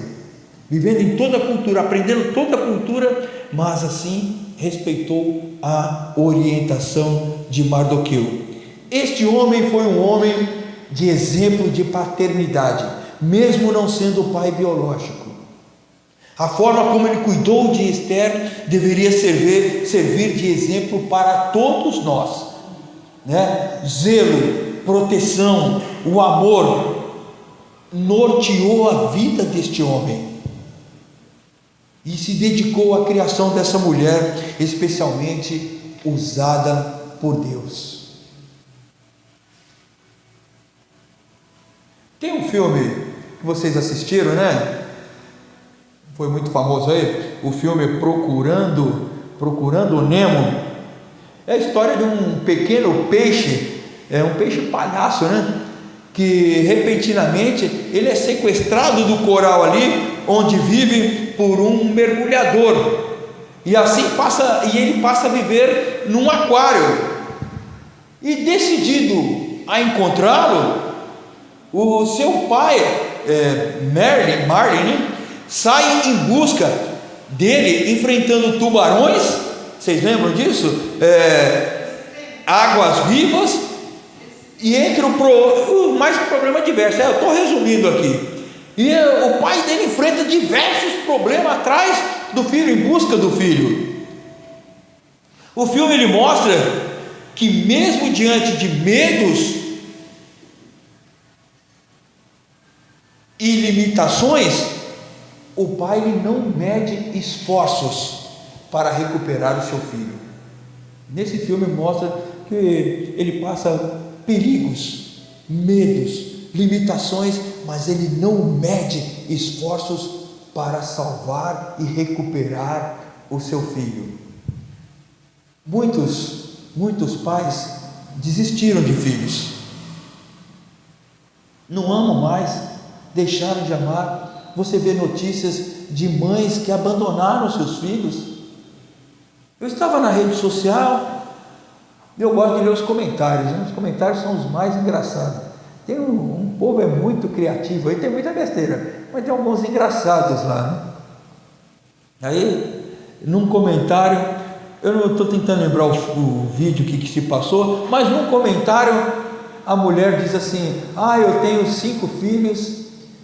vivendo em toda a cultura, aprendendo toda a cultura, mas assim respeitou a orientação de Mardoqueu. Este homem foi um homem de exemplo de paternidade, mesmo não sendo o pai biológico. A forma como ele cuidou de Esther deveria servir de exemplo para todos nós, né? Zelo, proteção, o amor norteou a vida deste homem e se dedicou à criação dessa mulher, especialmente usada por Deus. Tem um filme que vocês assistiram, né? Foi muito famoso aí, o filme Procurando Nemo. É a história de um pequeno peixe, um peixe palhaço, né? Que repentinamente ele é sequestrado do coral ali, onde vive, por um mergulhador. E assim ele passa a viver num aquário. E decidido a encontrá-lo, o seu pai, Marlin, né, sai em busca dele, enfrentando tubarões. Vocês lembram disso? Águas vivas, e entre mais problema diverso. Eu estou resumindo aqui. E o pai dele enfrenta diversos problemas atrás do filho, em busca do filho. O filme ele mostra que mesmo diante de medos e limitações, o pai ele não mede esforços para recuperar o seu filho. Nesse filme mostra que ele passa perigos, medos, limitações, mas ele não mede esforços para salvar e recuperar o seu filho. Muitos pais desistiram de filhos, não amam mais, deixaram de amar. Você vê notícias de mães que abandonaram seus filhos. Eu estava na rede social, eu gosto de ler os comentários, né? Os comentários são os mais engraçados. Tem um povo muito criativo, aí tem muita besteira, mas tem alguns engraçados lá, né? Aí, num comentário, eu não estou tentando lembrar o vídeo que se passou, mas num comentário a mulher diz assim: eu tenho 5 filhos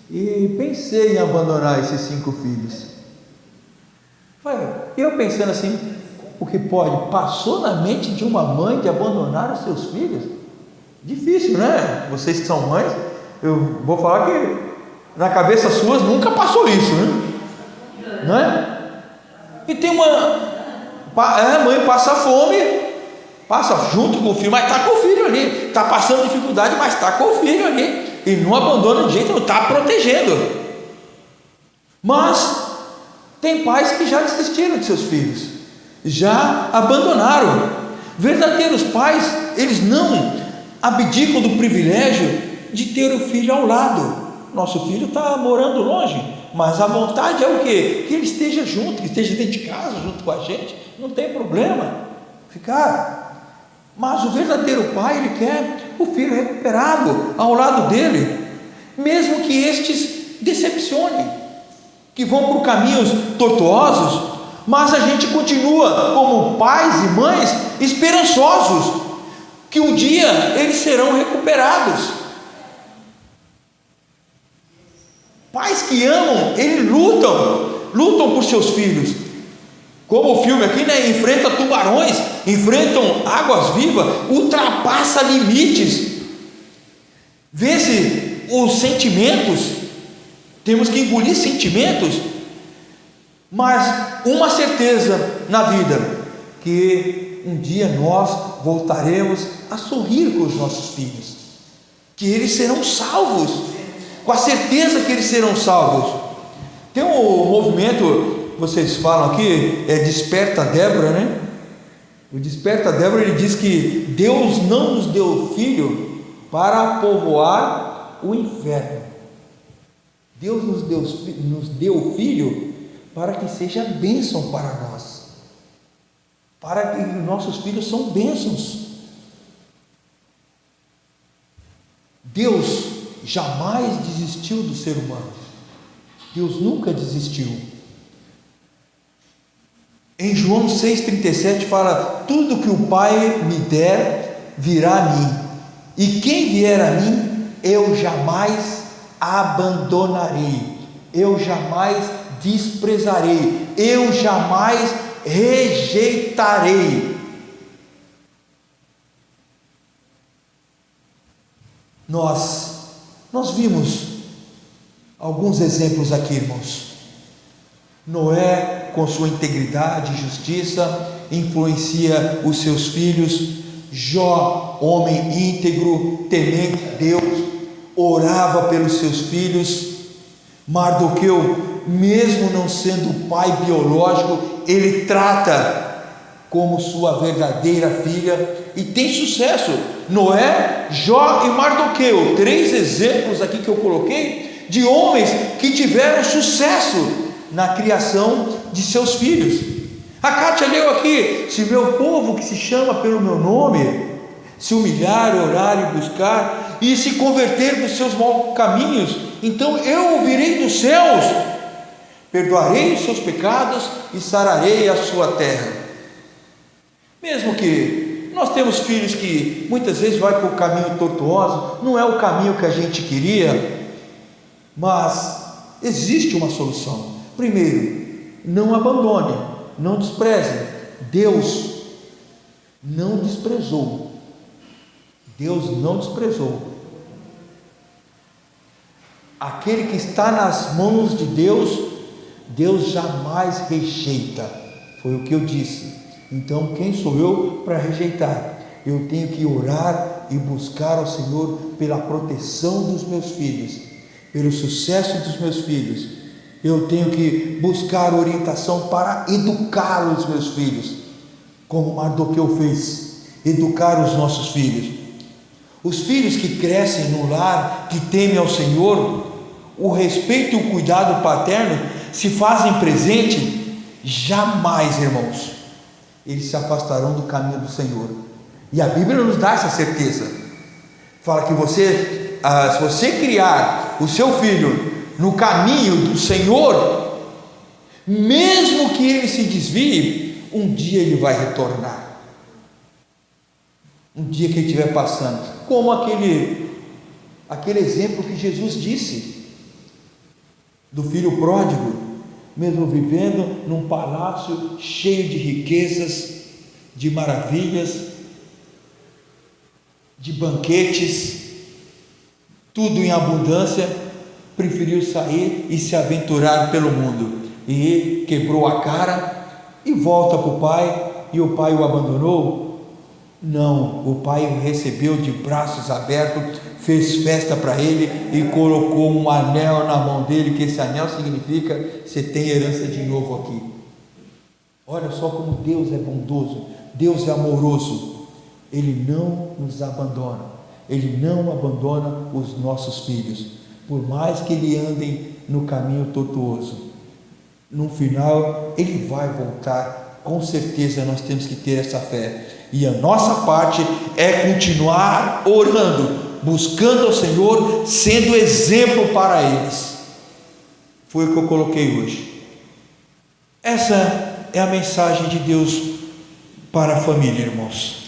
e pensei em abandonar esses 5 filhos. Eu pensando assim, o que pode? Passou na mente de uma mãe de abandonar os seus filhos? Difícil, né? Vocês que são mães, eu vou falar que na cabeça suas nunca passou isso, né? Não é? E tem a mãe passa fome, passa junto com o filho, mas está com o filho ali, está passando dificuldade, mas está com o filho ali, e não abandona de jeito nenhum, está protegendo. Mas tem pais que já desistiram de seus filhos, já abandonaram. Verdadeiros pais, eles não abdicam do privilégio de ter o filho ao lado. Nosso filho está morando longe, mas a vontade é o quê? Que ele esteja junto, que esteja dentro de casa, junto com a gente, não tem problema ficar. Mas o verdadeiro pai, ele quer o filho recuperado ao lado dele, mesmo que estes decepcionem, que vão por caminhos tortuosos, mas a gente continua como pais e mães esperançosos que um dia eles serão recuperados. Pais que amam, eles lutam por seus filhos, como o filme aqui, né? Enfrenta tubarões, enfrentam águas vivas, ultrapassa limites, vê-se os sentimentos, temos que engolir sentimentos, mas uma certeza na vida, que um dia nós voltaremos a sorrir com os nossos filhos, que eles serão salvos, com a certeza que eles serão salvos. Tem um movimento, vocês falam aqui, Desperta Débora, né? O Desperta Débora, ele diz que Deus não nos deu filho para povoar o inferno. Deus nos deu filho para que seja bênção para nós, para que nossos filhos são bênçãos. Deus jamais desistiu do ser humano. Deus nunca desistiu. Em João 6,37 fala: tudo que o Pai me der virá a mim, e quem vier a mim, eu jamais abandonarei, eu jamais desprezarei, eu jamais rejeitarei. Nós vimos alguns exemplos aqui, irmãos. Noé, com sua integridade e justiça, influencia os seus filhos. Jó, homem íntegro, temente a Deus, orava pelos seus filhos. Mardoqueu, mesmo não sendo pai biológico, ele trata como sua verdadeira filha e tem sucesso. Noé, Jó e Mardoqueu, 3 exemplos aqui que eu coloquei de homens que tiveram sucesso na criação de seus filhos. A Kátia leu aqui: se meu povo, que se chama pelo meu nome, se humilhar, orar e buscar e se converter dos seus maus caminhos, então eu ouvirei dos céus, perdoarei os seus pecados e sararei a sua terra. Mesmo que nós temos filhos que muitas vezes vai por caminho tortuoso, não é o caminho que a gente queria, mas existe uma solução. Primeiro, não abandone, não despreze. Deus não desprezou. Deus não desprezou. Aquele que está nas mãos de Deus, Deus jamais rejeita. Foi o que eu disse. Então quem sou eu para rejeitar? Eu tenho que orar e buscar ao Senhor pela proteção dos meus filhos, pelo sucesso dos meus filhos. Eu tenho que buscar orientação para educar os meus filhos, como Mardoqueu fez, educar os nossos filhos. Os filhos que crescem no lar, que temem ao Senhor, o respeito e o cuidado paterno se fazem presente, jamais, irmãos, eles se afastarão do caminho do Senhor. E a Bíblia nos dá essa certeza. Fala que se você criar o seu filho no caminho do Senhor, mesmo que ele se desvie, um dia ele vai retornar. Um dia que ele estiver passando, como aquele exemplo que Jesus disse do filho pródigo, mesmo vivendo num palácio cheio de riquezas, de maravilhas, de banquetes, tudo em abundância, preferiu sair e se aventurar pelo mundo, e quebrou a cara e volta para o pai, e o pai o abandonou? Não, o pai o recebeu de braços abertos, fez festa para ele e colocou um anel na mão dele, que esse anel significa: você tem herança de novo aqui. Olha só como Deus é bondoso, Deus é amoroso. Ele não nos abandona, Ele não abandona os nossos filhos, por mais que eles andem no caminho tortuoso. No final ele vai voltar, com certeza. Nós temos que ter essa fé, e a nossa parte é continuar orando, buscando ao Senhor, sendo exemplo para eles. Foi o que eu coloquei hoje. Essa é a mensagem de Deus para a família, irmãos.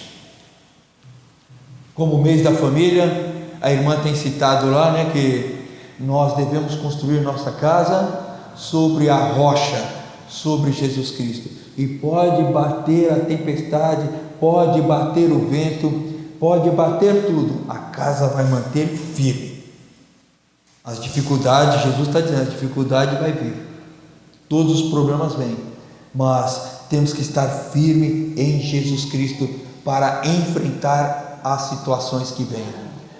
Como o mês da família, a irmã tem citado lá, que nós devemos construir nossa casa sobre a rocha, sobre Jesus Cristo. E pode bater a tempestade, pode bater o vento, pode bater tudo, a casa vai manter firme. As dificuldades, Jesus está dizendo, a dificuldade vai vir, todos os problemas vêm, mas temos que estar firme em Jesus Cristo para enfrentar as situações que vêm.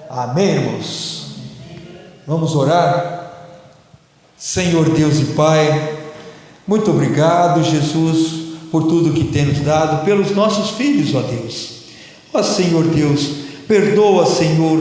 Amém, irmãos? Vamos orar? Senhor Deus e Pai, muito obrigado, Jesus, por tudo que tem nos dado, pelos nossos filhos, ó Deus. Ó Senhor Deus, perdoa, Senhor,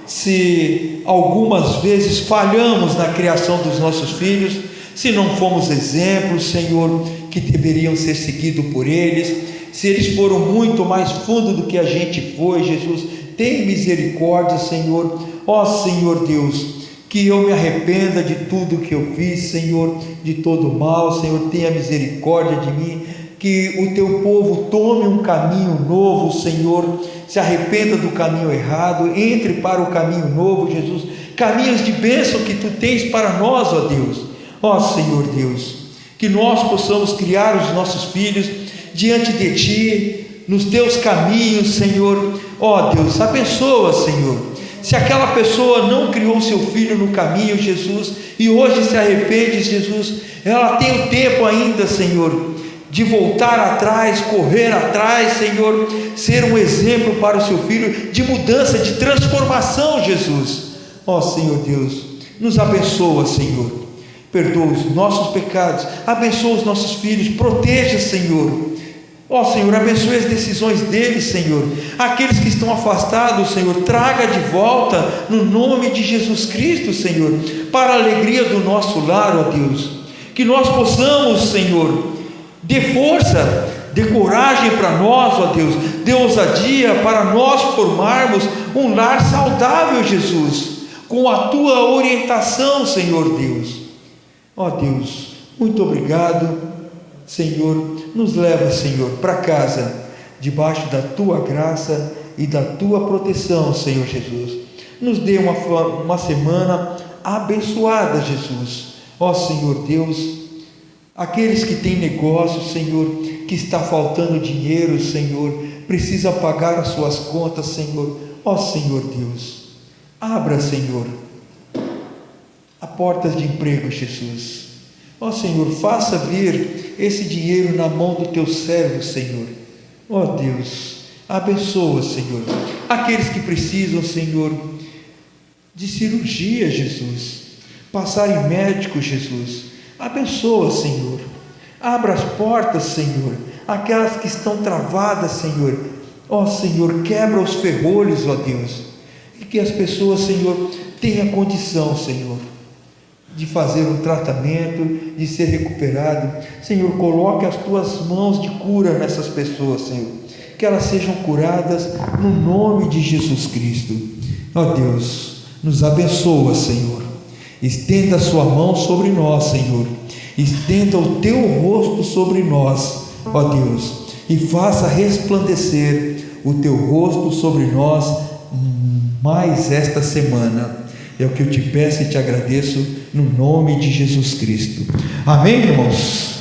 se algumas vezes falhamos na criação dos nossos filhos, se não fomos exemplos, Senhor, que deveriam ser seguidos por eles, se eles foram muito mais fundo do que a gente foi, Jesus, tem misericórdia, Senhor. Ó Senhor Deus, que eu me arrependa de tudo que eu fiz, Senhor, de todo mal, Senhor, tenha misericórdia de mim, que o teu povo tome um caminho novo, Senhor, se arrependa do caminho errado, entre para o caminho novo, Jesus, caminhos de bênção que Tu tens para nós, ó Deus. Ó Senhor Deus, que nós possamos criar os nossos filhos diante de Ti, nos Teus caminhos, Senhor. Ó Deus, abençoa, Senhor. Se aquela pessoa não criou seu filho no caminho, Jesus, e hoje se arrepende, Jesus, ela tem o tempo ainda, Senhor, de voltar atrás, correr atrás, Senhor, ser um exemplo para o seu filho de mudança, de transformação, Jesus. Ó Senhor Deus, nos abençoa, Senhor, perdoa os nossos pecados, abençoa os nossos filhos, proteja, Senhor. Ó Senhor, abençoe as decisões deles, Senhor. Aqueles que estão afastados, Senhor, traga de volta no nome de Jesus Cristo, Senhor, para a alegria do nosso lar, ó Deus. Que nós possamos, Senhor, dê força, dê coragem para nós, ó Deus, dê ousadia para nós formarmos um lar saudável, Jesus, com a Tua orientação, Senhor Deus. Ó Deus, muito obrigado, Senhor. Nos leva, Senhor, para casa, debaixo da Tua graça e da Tua proteção, Senhor Jesus. Nos dê uma semana abençoada, Jesus. Ó Senhor Deus, aqueles que têm negócios, Senhor, que está faltando dinheiro, Senhor, precisa pagar as suas contas, Senhor. Ó Senhor Deus, abra, Senhor, a portas de emprego, Jesus. Ó Senhor, faça vir esse dinheiro na mão do Teu servo, Senhor. Ó Deus, abençoa, Senhor, aqueles que precisam, Senhor, de cirurgia, Jesus, passar em médico, Jesus. Abençoa, Senhor, abra as portas, Senhor, aquelas que estão travadas, Senhor. Ó Senhor, quebra os ferrolhos, ó Deus, e que as pessoas, Senhor, tenham condição, Senhor, de fazer um tratamento, de ser recuperado. Senhor, coloque as Tuas mãos de cura nessas pessoas, Senhor, que elas sejam curadas no nome de Jesus Cristo. Ó Deus, nos abençoa, Senhor, estenda a Sua mão sobre nós, Senhor, estenda o Teu rosto sobre nós, ó Deus, e faça resplandecer o Teu rosto sobre nós mais esta semana. É o que eu te peço e te agradeço no nome de Jesus Cristo. Amém, irmãos?